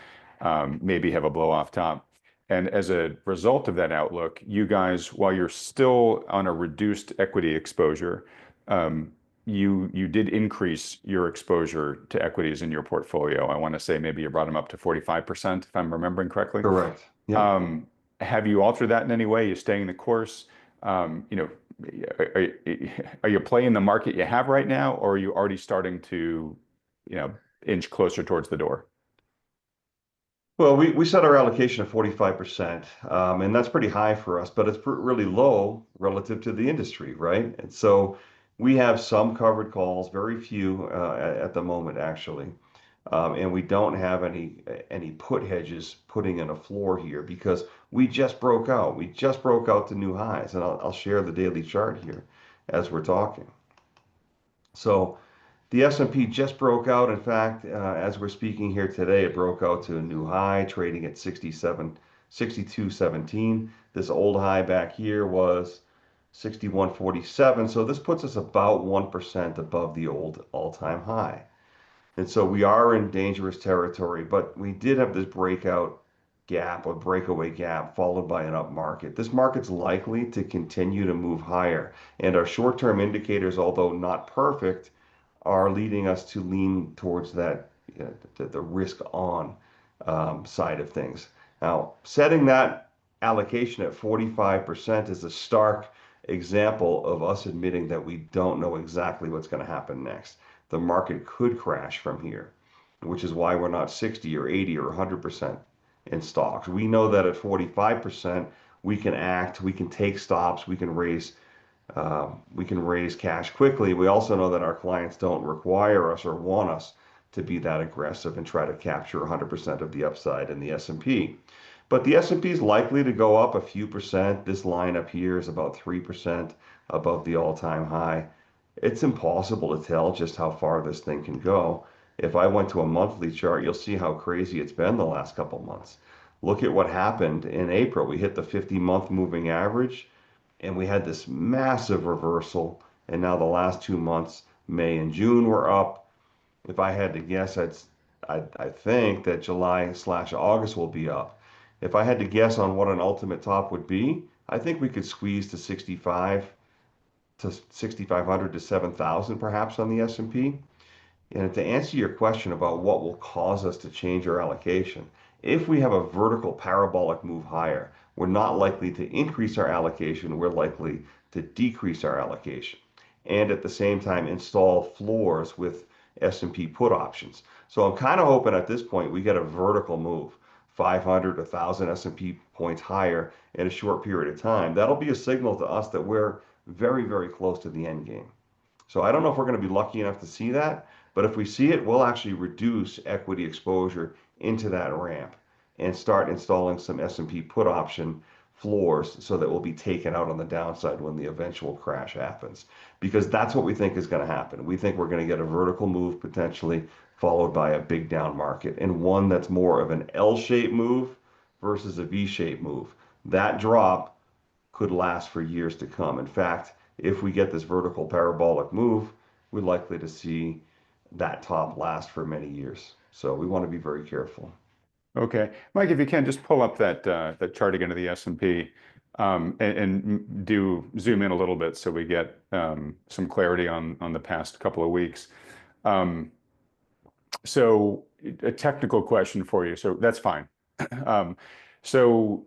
maybe have a blow-off top. And as a result of that outlook, you guys, while you're still on a reduced equity exposure, you did increase your exposure to equities in your portfolio. I want to say maybe you brought them up to 45%, if I'm remembering correctly. Correct. Yeah. Have you altered that in any way? You staying the course? You know, are, are you playing the market you have right now, or are you already starting to, you know, inch closer towards the door? Well, we set our allocation at 45%, and that's pretty high for us, but it's really low relative to the industry, right? And so we have some covered calls, very few at the moment, actually. And we don't have any put hedges putting in a floor here because we just broke out. We just broke out to new highs, and I'll share the daily chart here as we're talking. So the S&P just broke out. In fact, as we're speaking here today, it broke out to a new high, trading at 62.17. This old high back here was 61.47. So this puts us about 1% above the old all-time high. And so we are in dangerous territory, but we did have this breakout gap or breakaway gap followed by an up market. This market's likely to continue to move higher. And our short-term indicators, although not perfect, are leading us to lean towards that, the risk on side of things. Now, setting that allocation at 45% is a stark example of us admitting that we don't know exactly what's going to happen next. The market could crash from here, which is why we're not 60 or 80 or 100% in stocks. We know that at 45%, we can act, we can take stops, we can raise cash quickly. We also know that our clients don't require us or want us to be that aggressive and try to capture 100% of the upside in the S&P. But the S&P is likely to go up a few percent. This line up here is about 3% above the all-time high. It's impossible to tell just how far this thing can go. If I went to a monthly chart, you'll see how crazy it's been the last couple months. Look at what happened in April. We hit the 50-month moving average and we had this massive reversal. And now the last 2 months, May and June, were up. If I had to guess, I think that July/August will be up. If I had to guess on what an ultimate top would be, I think we could squeeze to 6,500 to 7,000 perhaps on the S&P. And to answer your question about what will cause us to change our allocation, if we have a vertical parabolic move higher, we're not likely to increase our allocation, we're likely to decrease our allocation. And at the same time, install floors with S&P put options. So I'm kind of hoping at this point we get a vertical move, 500, 1,000 S&P points higher in a short period of time. That'll be a signal to us that we're very, very close to the end game. So I don't know if we're going to be lucky enough to see that, but if we see it, we'll actually reduce equity exposure into that ramp and start installing some S&P put option floors so that we'll be taken out on the downside when the eventual crash happens. Because that's what we think is going to happen. We think we're going to get a vertical move potentially followed by a big down market, and one that's more of an L-shaped move versus a V-shaped move. That drop could last for years to come. In fact, if we get this vertical parabolic move, we're likely to see that top last for many years. So we want to be very careful. Okay, Mike, if you can just pull up that chart again of the S&P, and do zoom in a little bit so we get some clarity on the past couple of weeks. So a technical question for you. So that's fine. So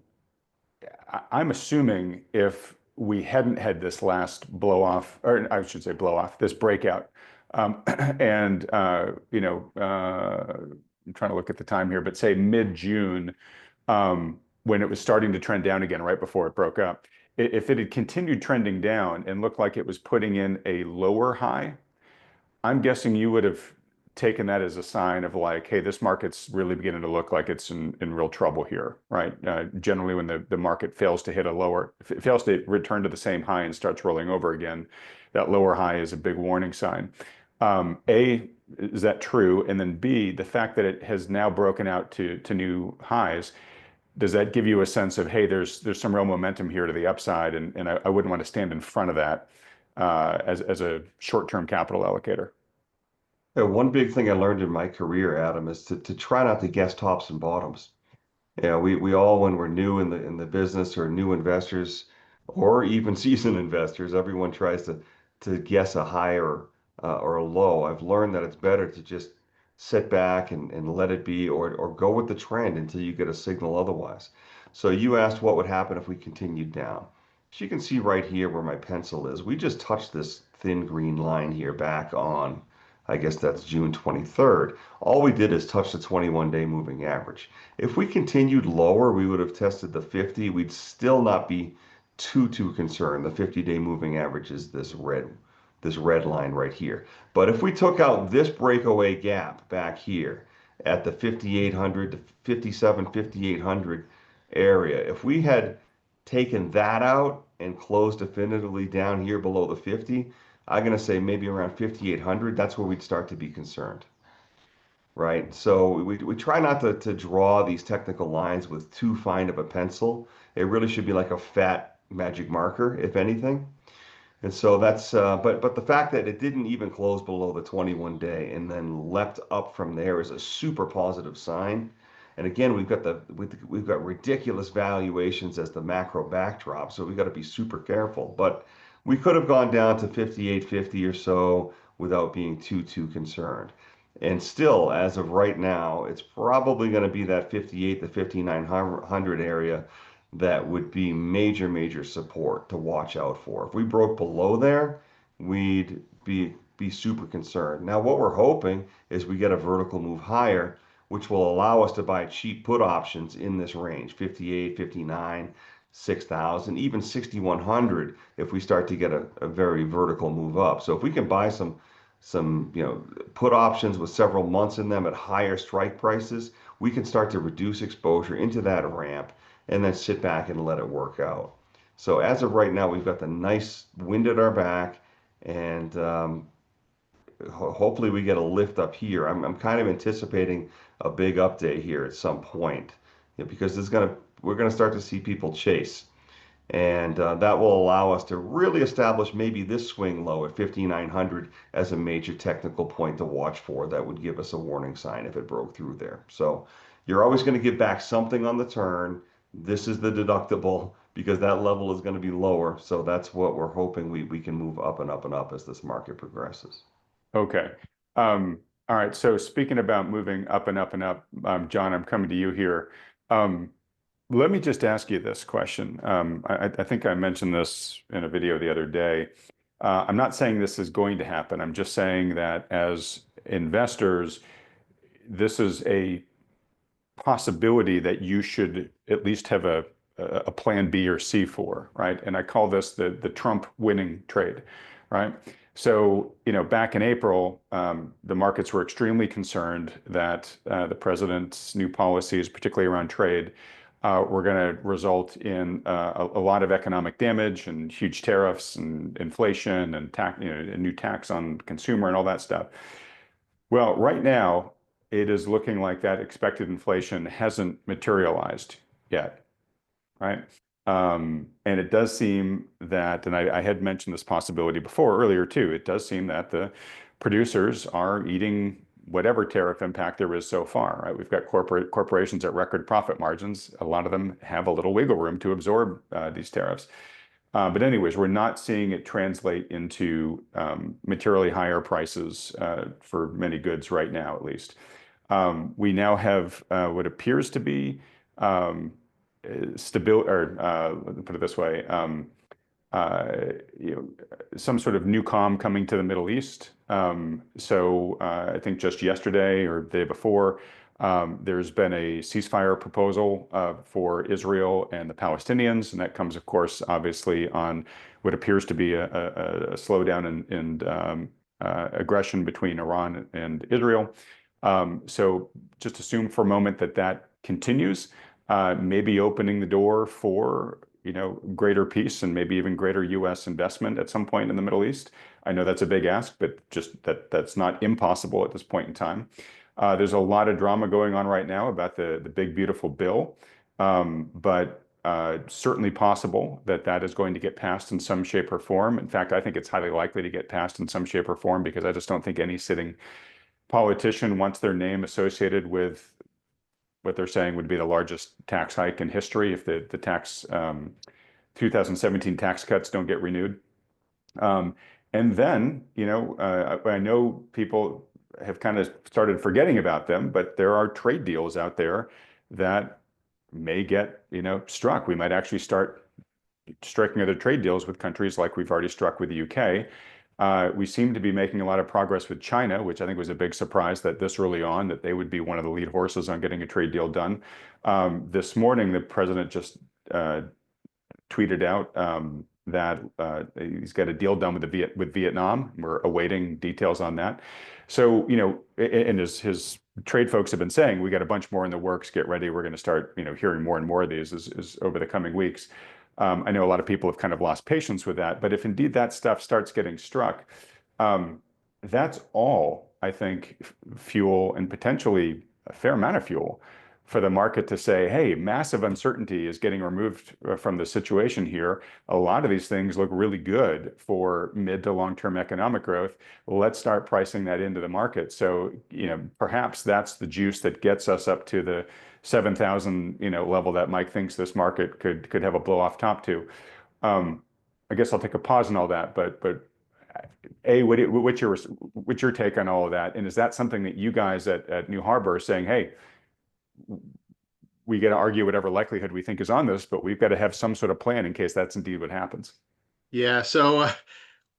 I'm assuming if we hadn't had this last blow off, or I should say blow off, this breakout, and I'm trying to look at the time here, but say mid-June, when it was starting to trend down again right before it broke up, if it had continued trending down and looked like it was putting in a lower high, I'm guessing you would have taken that as a sign of like, hey, this market's really beginning to look like it's in real trouble here, right? Generally, when the market fails to hit a lower, if it fails to return to the same high and starts rolling over again, that lower high is a big warning sign. A, is that true? And then B, the fact that it has now broken out to new highs, does that give you a sense of, hey, there's some real momentum here to the upside, and I wouldn't want to stand in front of that as a short-term capital allocator? Yeah, one big thing I learned in my career, Adam, is to try not to guess tops and bottoms. Yeah, we all, when we're new in the business or new investors or even seasoned investors, everyone tries to guess a high or a low. I've learned that it's better to just sit back and let it be, or go with the trend until you get a signal otherwise. So you asked what would happen if we continued down. So you can see right here where my pencil is. We just touched this thin green line here back on, I guess that's June 23rd. All we did is touch the 21-day moving average. If we continued lower, we would have tested the 50. We'd still not be too concerned. The 50-day moving average is this red line right here. But if we took out this breakaway gap back here at the 5,800 to 57, 5,800 area, if we had taken that out and closed definitively down here below the 50, I'm going to say maybe around 5,800, that's where we'd start to be concerned, right? So we try not to draw these technical lines with too fine of a pencil. It really should be like a fat magic marker, if anything. And so that's, but the fact that it didn't even close below the 21 day and then leapt up from there is a super positive sign. And again, we've got ridiculous valuations as the macro backdrop, so we've got to be super careful. But we could have gone down to 58.50 or so without being too concerned. And still, as of right now, it's probably going to be that 58 to 5,900 area that would be major support to watch out for. If we broke below there, we'd be super concerned. Now, what we're hoping is we get a vertical move higher, which will allow us to buy cheap put options in this range, 58, 59, 6,000, even 6,100 if we start to get a very vertical move up. So if we can buy some put options with several months in them at higher strike prices, we can start to reduce exposure into that ramp and then sit back and let it work out. So as of right now, we've got the nice wind at our back, and hopefully we get a lift up here. I'm kind of anticipating a big update here at some point, because we're gonna start to see people chase, and that will allow us to really establish maybe this swing low at 5,900 as a major technical point to watch for. That would give us a warning sign if it broke through there. So you're always going to get back something on the turn. This is the deductible because that level is going to be lower. So that's what we're hoping we can move up and up and up as this market progresses. Okay. All right. So speaking about moving up and up and up, John, I'm coming to you here. Let me just ask you this question. I think I mentioned this in a video the other day. I'm not saying this is going to happen. I'm just saying that as investors, this is a possibility that you should at least have a plan B or C for, right? And I call this the Trump winning trade, right? So, back in April, the markets were extremely concerned that the president's new policies, particularly around trade, were going to result in a lot of economic damage and huge tariffs and inflation and a new tax on consumer and all that stuff. Well, right now, it is looking like that expected inflation hasn't materialized yet, right? And it does seem that, and I had mentioned this possibility before earlier too, it does seem that the producers are eating whatever tariff impact there is so far, right? We've got corporations at record profit margins. A lot of them have a little wiggle room to absorb these tariffs. But anyways, we're not seeing it translate into materially higher prices for many goods right now, at least. We now have what appears to be stability, or let me put it this way, some sort of new calm coming to the Middle East. So I think just yesterday or the day before, there's been a ceasefire proposal for Israel and the Palestinians, and that comes, of course, obviously on what appears to be a slowdown in aggression between Iran and Israel. So just assume for a moment that that continues, maybe opening the door for greater peace and maybe even greater U.S. investment at some point in the Middle East. I know that's a big ask, but just that's not impossible at this point in time. There's a lot of drama going on right now about the big beautiful bill, but certainly possible that that is going to get passed in some shape or form. In fact, I think it's highly likely to get passed in some shape or form because I just don't think any sitting politician wants their name associated with what they're saying would be the largest tax hike in history if the 2017 tax cuts don't get renewed. And then, I know people have kind of started forgetting about them, but there are trade deals out there that may get, struck. We might actually start striking other trade deals with countries like we've already struck with the UK. We seem to be making a lot of progress with China, which I think was a big surprise that this early on that they would be one of the lead horses on getting a trade deal done. This morning, the president just tweeted out that he's got a deal done with Vietnam. We're awaiting details on that. So, and his trade folks have been saying we got a bunch more in the works. Get ready. We're going to start, hearing more and more of these as over the coming weeks. I know a lot of people have kind of lost patience with that, but if indeed that stuff starts getting struck, that's all, I think, fuel and potentially a fair amount of fuel for the market to say, hey, massive uncertainty is getting removed from the situation here. A lot of these things look really good for mid to long-term economic growth. Let's start pricing that into the market. So, perhaps that's the juice that gets us up to the 7,000, level that Mike thinks this market could have a blow off top to. I guess I'll take a pause on all that, but what's your take on all of that? And is that something that you guys at New Harbor are saying, hey, we got to argue whatever likelihood we think is on this, but we've got to have some sort of plan in case that's indeed what happens? Yeah, so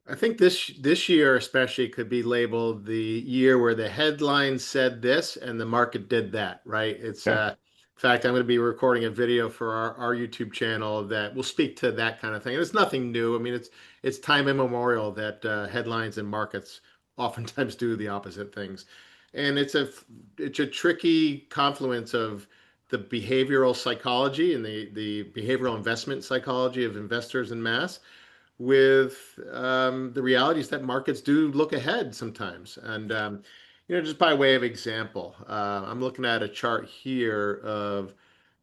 I think this year especially could be labeled the year where the headline said this and the market did that, right? It's Yeah. in fact, I'm going to be recording a video for our YouTube channel that will speak to that kind of thing. And it's nothing new. I mean, it's time immemorial that headlines and markets oftentimes do the opposite things. And it's a tricky confluence of the behavioral psychology and the behavioral investment psychology of investors en masse with the realities that markets do look ahead sometimes. And, just by way of example, I'm looking at a chart here of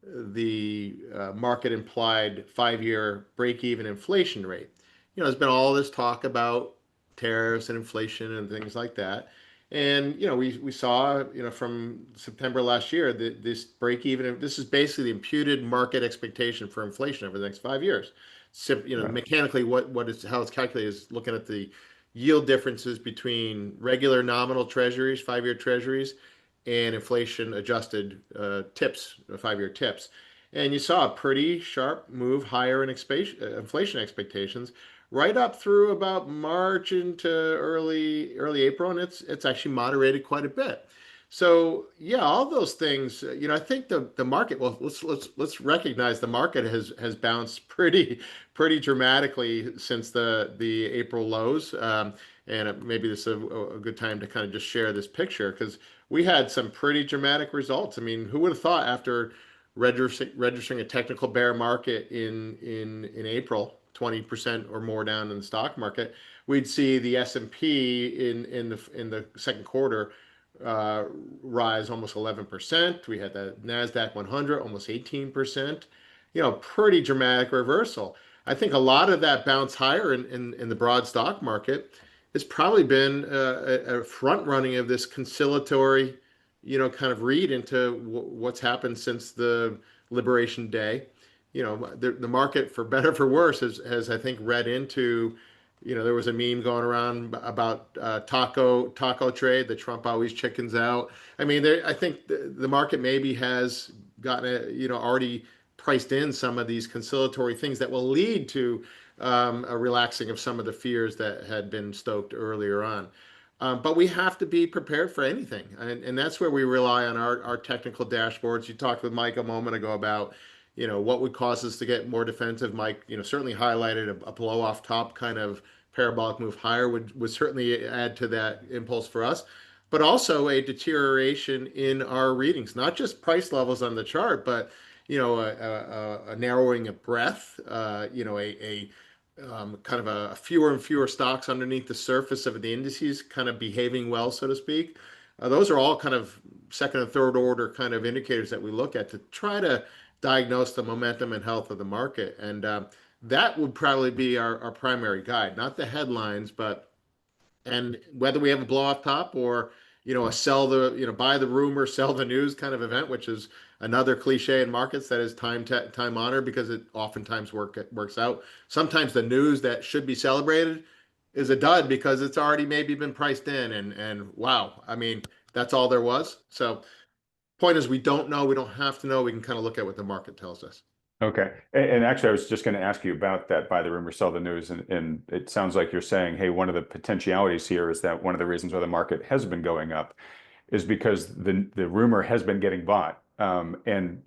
the market implied 5-year break-even inflation rate. There's been all this talk about tariffs and inflation and things like that. And we saw from September last year that this break even, this is basically the imputed market expectation for inflation over the next 5 years. Right. Mechanically how it's calculated is looking at the yield differences between regular nominal treasuries, 5-year treasuries, and inflation adjusted tips, 5-year tips. And you saw a pretty sharp move higher in inflation expectations right up through about March into early April, and it's actually moderated quite a bit. So yeah, all those things. I think the market. Well, let's recognize the market has bounced pretty dramatically since the April lows. And maybe this is a good time to kind of just share this picture because we had some pretty dramatic results. I mean, who would have thought after registering a technical bear market in April, 20% or more down in the stock market, we'd see the S&P in the second quarter rise almost 11%. We had the NASDAQ 100 almost 18%. Pretty dramatic reversal. I think a lot of that bounce higher in the broad stock market has probably been a front running of this conciliatory, kind of read into what's happened since the Liberation Day. The market, for better for worse, has I think read into, there was a meme going around about taco trade, the Trump always chickens out. I mean, I think the market maybe has gotten already priced in some of these conciliatory things that will lead to a relaxing of some of the fears that had been stoked earlier on. But we have to be prepared for anything. And that's where we rely on our technical dashboards. You talked with Mike a moment ago about, what would cause us to get more defensive. Mike, certainly highlighted a blow off top kind of parabolic move higher would certainly add to that impulse for us, but also a deterioration in our readings, not just price levels on the chart, but, a narrowing of breadth, kind of a fewer and fewer stocks underneath the surface of the indices kind of behaving well, so to speak. Those are all kind of second and third order kind of indicators that we look at to try to diagnose the momentum and health of the market. And that would probably be our primary guide, not the headlines, and whether we have a blow off top or, a sell buy the rumor, sell the news kind of event, which is another cliche in markets that is time honored because it oftentimes works out. Sometimes the news that should be celebrated is a dud because it's already maybe been priced in and wow, I mean, that's all there was. So Point is, we don't know. We don't have to know. We can kind of look at what the market tells us. Okay. And actually, I was just going to ask you about that buy the rumor, sell the news. And it sounds like you're saying, hey, one of the potentialities here is that one of the reasons why the market has been going up is because the rumor has been getting bought. And,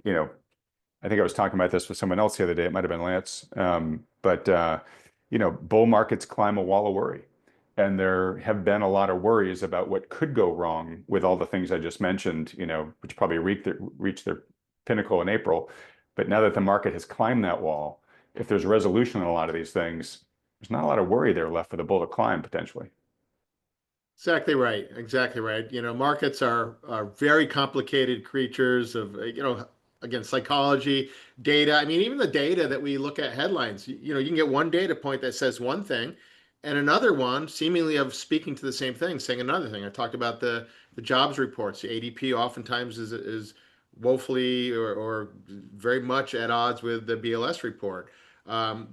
I think I was talking about this with someone else the other day. It might have been Lance. But bull markets climb a wall of worry. And there have been a lot of worries about what could go wrong with all the things I just mentioned, which probably reached their pinnacle in April. But now that the market has climbed that wall, if there's resolution on a lot of these things, there's not a lot of worry there left for the bull to climb potentially. Exactly right. Exactly right. Markets are very complicated creatures of, again, psychology, data. I mean, even the data that we look at headlines, you can get one data point that says one thing and another one seemingly of speaking to the same thing, saying another thing. I talked about the jobs reports. The ADP oftentimes is woefully or very much at odds with the BLS report.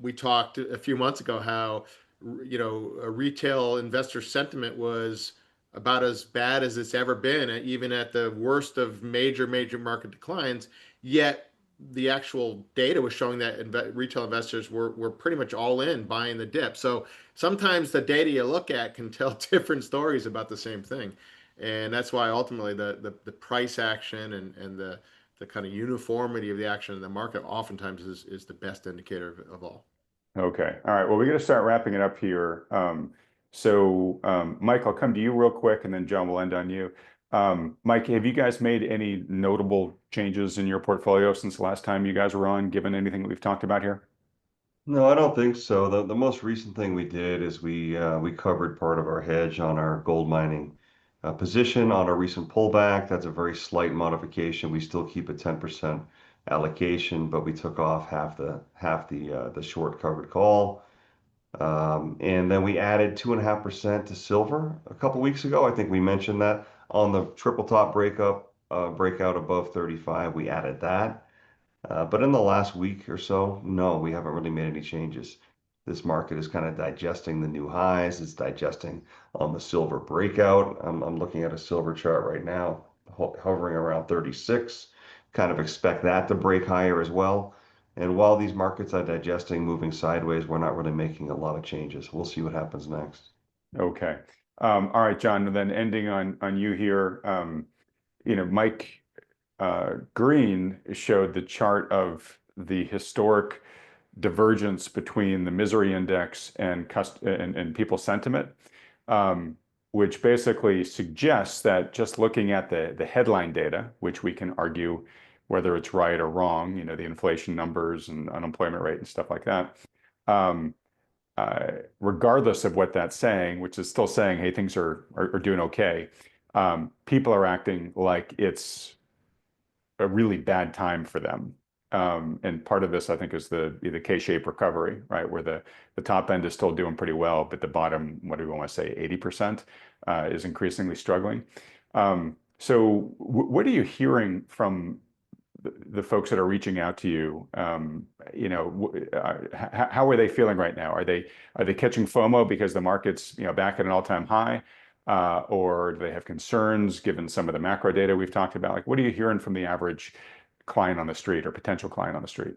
We talked a few months ago how a retail investor sentiment was about as bad as it's ever been, even at the worst of major market declines. Yet the actual data was showing that retail investors were pretty much all in buying the dip. So sometimes the data you look at can tell different stories about the same thing. And that's why ultimately the price action and the kind of uniformity of the action in the market oftentimes is the best indicator of all. Okay. All right. Well, we're going to start wrapping it up here. Mike, I'll come to you real quick, and then John will end on you. Mike, have you guys made any notable changes in your portfolio since the last time you guys were on, given anything that we've talked about here? No, I don't think so. The most recent thing we did is we covered part of our hedge on our gold mining position on a recent pullback. That's a very slight modification. We still keep a 10% allocation, but we took off half the short covered call. And then we added 2.5% to silver a couple weeks ago. I think we mentioned that on the triple top breakout above 35. We added that. But in the last week or so, no, we haven't really made any changes. This market is kind of digesting the new highs. It's digesting on the silver breakout. I'm looking at a silver chart right now, hovering around 36. Kind of expect that to break higher as well. And while these markets are digesting, moving sideways, we're not really making a lot of changes. We'll see what happens next. Okay. All right, John, then ending on you here. Mike Green showed the chart of the historic divergence between the misery index and people sentiment, which basically suggests that just looking at the headline data, which we can argue whether it's right or wrong, the inflation numbers and unemployment rate and stuff like that, regardless of what that's saying, which is still saying, hey, things are doing okay, people are acting like it's a really bad time for them. And part of this, I think, is the K-shaped recovery, right? Where the top end is still doing pretty well, but the bottom, what do we want to say, 80% is increasingly struggling. So what are you hearing from the folks that are reaching out to you? How are they feeling right now? Are they catching FOMO because the market's back at an all-time high? Or do they have concerns given some of the macro data we've talked about? Like, what are you hearing from the average client on the street or potential client on the street?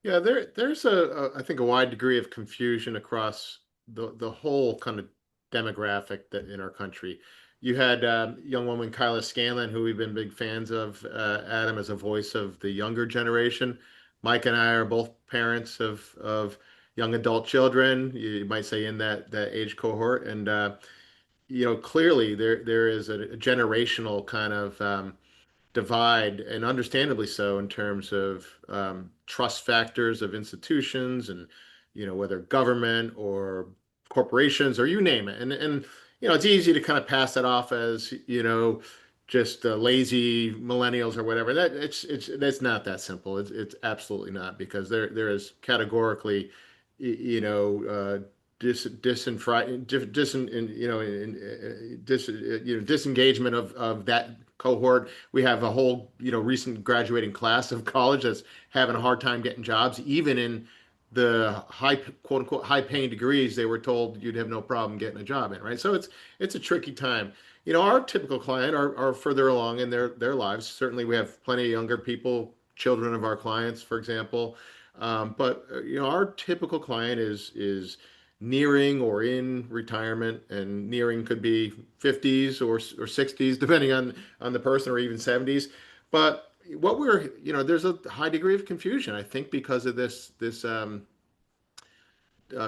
Yeah, there's I think a wide degree of confusion across the whole kind of demographic that in our country. You had young woman Kyla Scanlon, who we've been big fans of, Adam as a voice of the younger generation. Mike and I are both parents of young adult children. You might say in that age cohort, and clearly there is a generational kind of divide, and understandably so, in terms of trust factors of institutions and whether government or corporations or you name it. And it's easy to kind of pass that off as just lazy millennials or whatever. That's not that simple. It's absolutely not, because there is categorically disengagement of that cohort. We have a whole recent graduating class of college that's having a hard time getting jobs, even in the high, quote unquote, high paying degrees, they were told you'd have no problem getting a job in, right? So it's a tricky time. Our typical client are further along in their lives. Certainly, we have plenty of younger people, children of our clients, for example. But our typical client is nearing or in retirement, and nearing could be 50s or 60s, depending on the person, or even 70s. But what there's a high degree of confusion, I think, because of this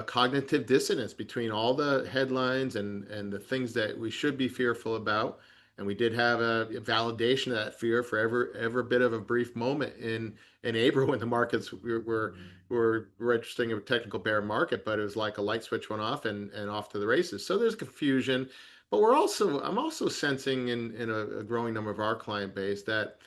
cognitive dissonance between all the headlines and the things that we should be fearful about. And we did have a validation of that fear for ever bit of a brief moment in April, when the markets were registering a technical bear market, but it was like a light switch went off, and off to the races. So there's confusion, but I'm also sensing in a growing number of our client base that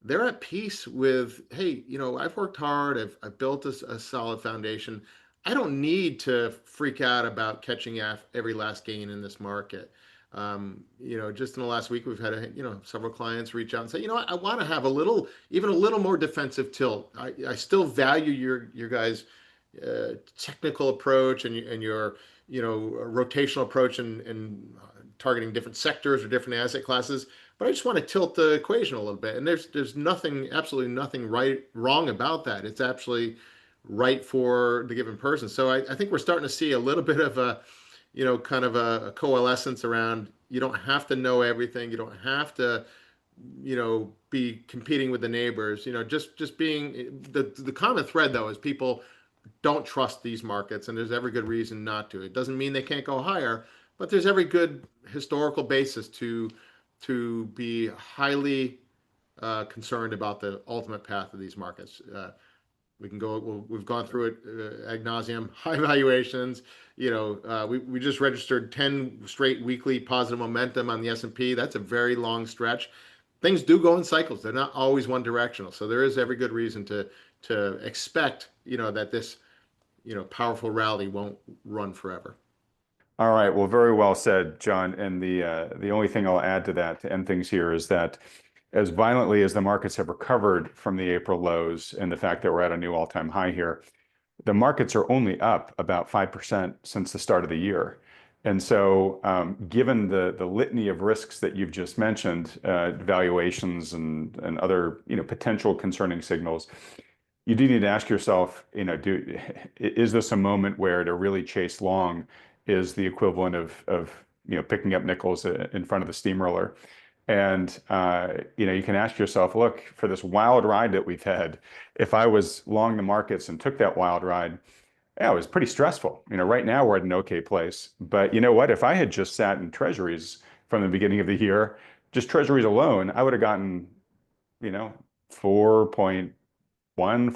they're at peace with, hey, I've worked hard, I've built a solid foundation. I don't need to freak out about catching every last gain in this market. Just in the last week, we've had several clients reach out and say, I want to have even a little more defensive tilt. I still value your guys' technical approach, and your rotational approach, and targeting different sectors or different asset classes. But I just want to tilt the equation a little bit. And there's absolutely nothing wrong about that. It's actually right for the given person. So I think we're starting to see a little bit of a, kind of a coalescence around, you don't have to know everything. You don't have to, be competing with the neighbors. Just being the common thread, though, is people don't trust these markets, and there's every good reason not to. It doesn't mean they can't go higher, but there's every good historical basis to be highly concerned about the ultimate path of these markets. We've gone through it ad nauseum. High valuations. We just registered 10 straight weekly positive momentum on the S&P. That's a very long stretch. Things do go in cycles. They're not always one directional. So there is every good reason to expect that this powerful rally won't run forever. All right. Well, very well said, John. And the only thing I'll add to that to end things here is that as violently as the markets have recovered from the April lows, and the fact that we're at a new all-time high here, the markets are only up about 5% since the start of the year. And so given the litany of risks that you've just mentioned, valuations and other potential concerning signals, you do need to ask yourself, is this a moment where to really chase long is the equivalent of picking up nickels in front of the steamroller? And you can ask yourself, look, for this wild ride that we've had, if I was long the markets and took that wild ride, yeah, it was pretty stressful. Right now we're at an okay place. But you know what? If I had just sat in treasuries from the beginning of the year, just treasuries alone, I would have gotten 4.1, 4.2,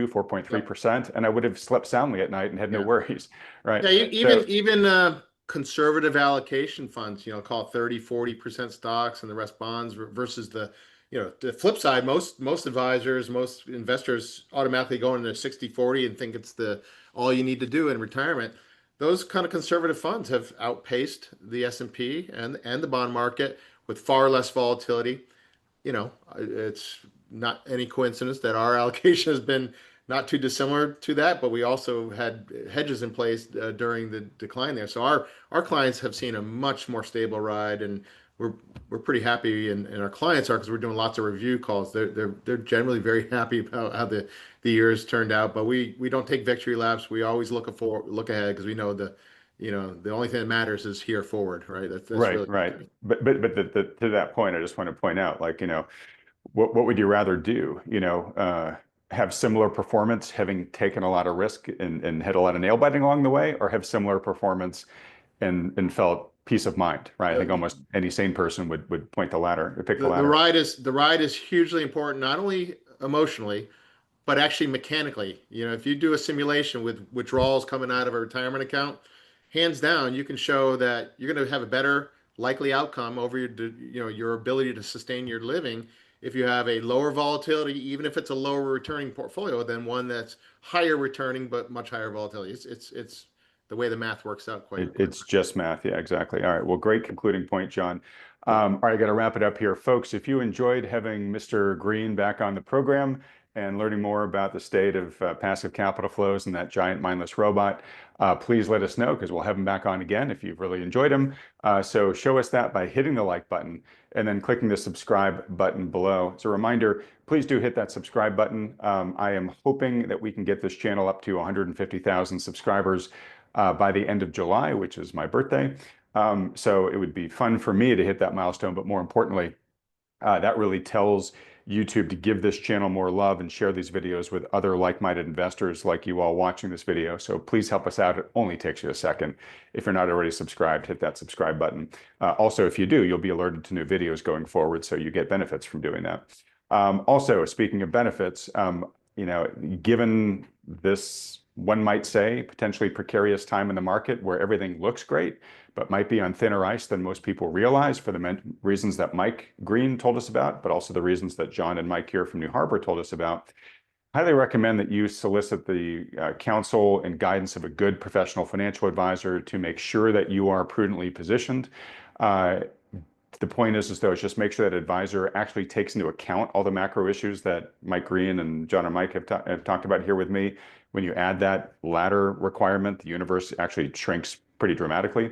4.3%, and I would have slept soundly at night and had no worries, right? Yeah, even conservative allocation funds, call it 30-40% stocks and the rest bonds, versus the flip side. Most advisors, most investors automatically go into 60-40 and think it's all you need to do in retirement. Those kind of conservative funds have outpaced the S&P and the bond market with far less volatility. It's not any coincidence that our allocation has been not too dissimilar to that, but we also had hedges in place during the decline there. So our clients have seen a much more stable ride, and we're pretty happy, and our clients are, because we're doing lots of review calls. They're generally very happy about how the years turned out. But we don't take victory laps. We always look ahead, because we know the only thing that matters is here forward, right? That's right, really right. But to that point, I just want to point out, what would you rather do? Have similar performance, having taken a lot of risk and had a lot of nail biting along the way, or have similar performance and felt peace of mind, right? I think almost any sane person would pick the latter. The ride is hugely important, not only emotionally, but actually mechanically. If you do a simulation with withdrawals coming out of a retirement account, hands down, you can show that you're going to have a better likely outcome over your ability to sustain your living if you have a lower volatility, even if it's a lower returning portfolio, than one that's higher returning but much higher volatility. It's the way the math works out It's just math. Yeah, exactly. All right. Well, great concluding point, John. All right, I got to wrap it up here. Folks, if you enjoyed having Mr. Green back on the program, and learning more about the state of passive capital flows and that giant mindless robot, please let us know because we'll have him back on again if you've really enjoyed him. So show us that by hitting the like button and then clicking the subscribe button below. As a reminder, please do hit that subscribe button. I am hoping that we can get this channel up to 150,000 subscribers by the end of July, which is my birthday. So it would be fun for me to hit that milestone, but more importantly, that really tells YouTube to give this channel more love and share these videos with other like-minded investors like you all watching this video. So please help us out. It only takes you a second. If you're not already subscribed, hit that subscribe button. Also, if you do, you'll be alerted to new videos going forward, so you get benefits from doing that. Also, speaking of benefits, given this, one might say, potentially precarious time in the market where everything looks great, but might be on thinner ice than most people realize for the reasons that Mike Green told us about, but also the reasons that John and Mike here from New Harbor told us about. Highly recommend that you solicit the counsel and guidance of a good professional financial advisor to make sure that you are prudently positioned. The point is though, just make sure that advisor actually takes into account all the macro issues that Mike Green and John and Mike have talked about here with me. When you add that latter requirement, the universe actually shrinks pretty dramatically.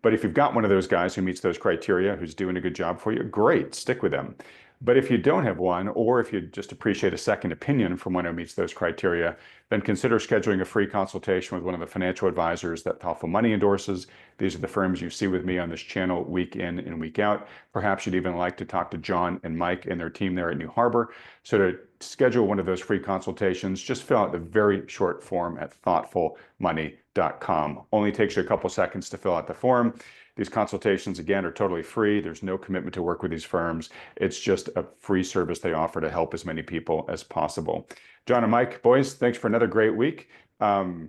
But if you've got one of those guys who meets those criteria, who's doing a good job for you, great, stick with them. But if you don't have one, or if you just appreciate a second opinion from one who meets those criteria, then consider scheduling a free consultation with one of the financial advisors that Thoughtful Money endorses. These are the firms you see with me on this channel week in and week out. Perhaps you'd even like to talk to John and Mike and their team there at New Harbor. So to schedule one of those free consultations, just fill out the very short form at thoughtfulmoney.com. Only takes you a couple seconds to fill out the form. These consultations, again, are totally free. There's no commitment to work with these firms. It's just a free service they offer to help as many people as possible. John and Mike, boys, thanks for another great week. Who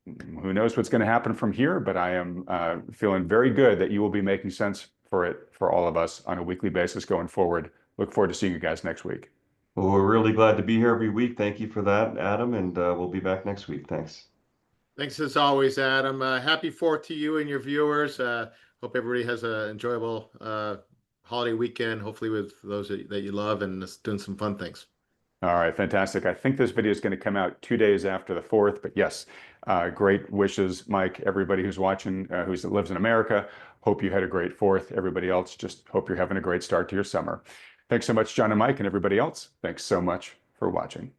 knows what's going to happen from here, but I am feeling very good that you will be making sense for all of us on a weekly basis going forward. Look forward to seeing you guys next week. Well, we're really glad to be here every week. Thank you for that, Adam, and we'll be back next week. Thanks. Thanks as always, Adam. Happy 4th to you and your viewers. Hope everybody has an enjoyable holiday weekend, hopefully with those that you love and doing some fun things. All right, fantastic. I think this video is going to come out 2 days after the 4th, but yes, great wishes, Mike, everybody who's watching, who lives in America. Hope you had a great 4th. Everybody else, just hope you're having a great start to your summer. Thanks so much, John and Mike, and everybody else. Thanks so much for watching.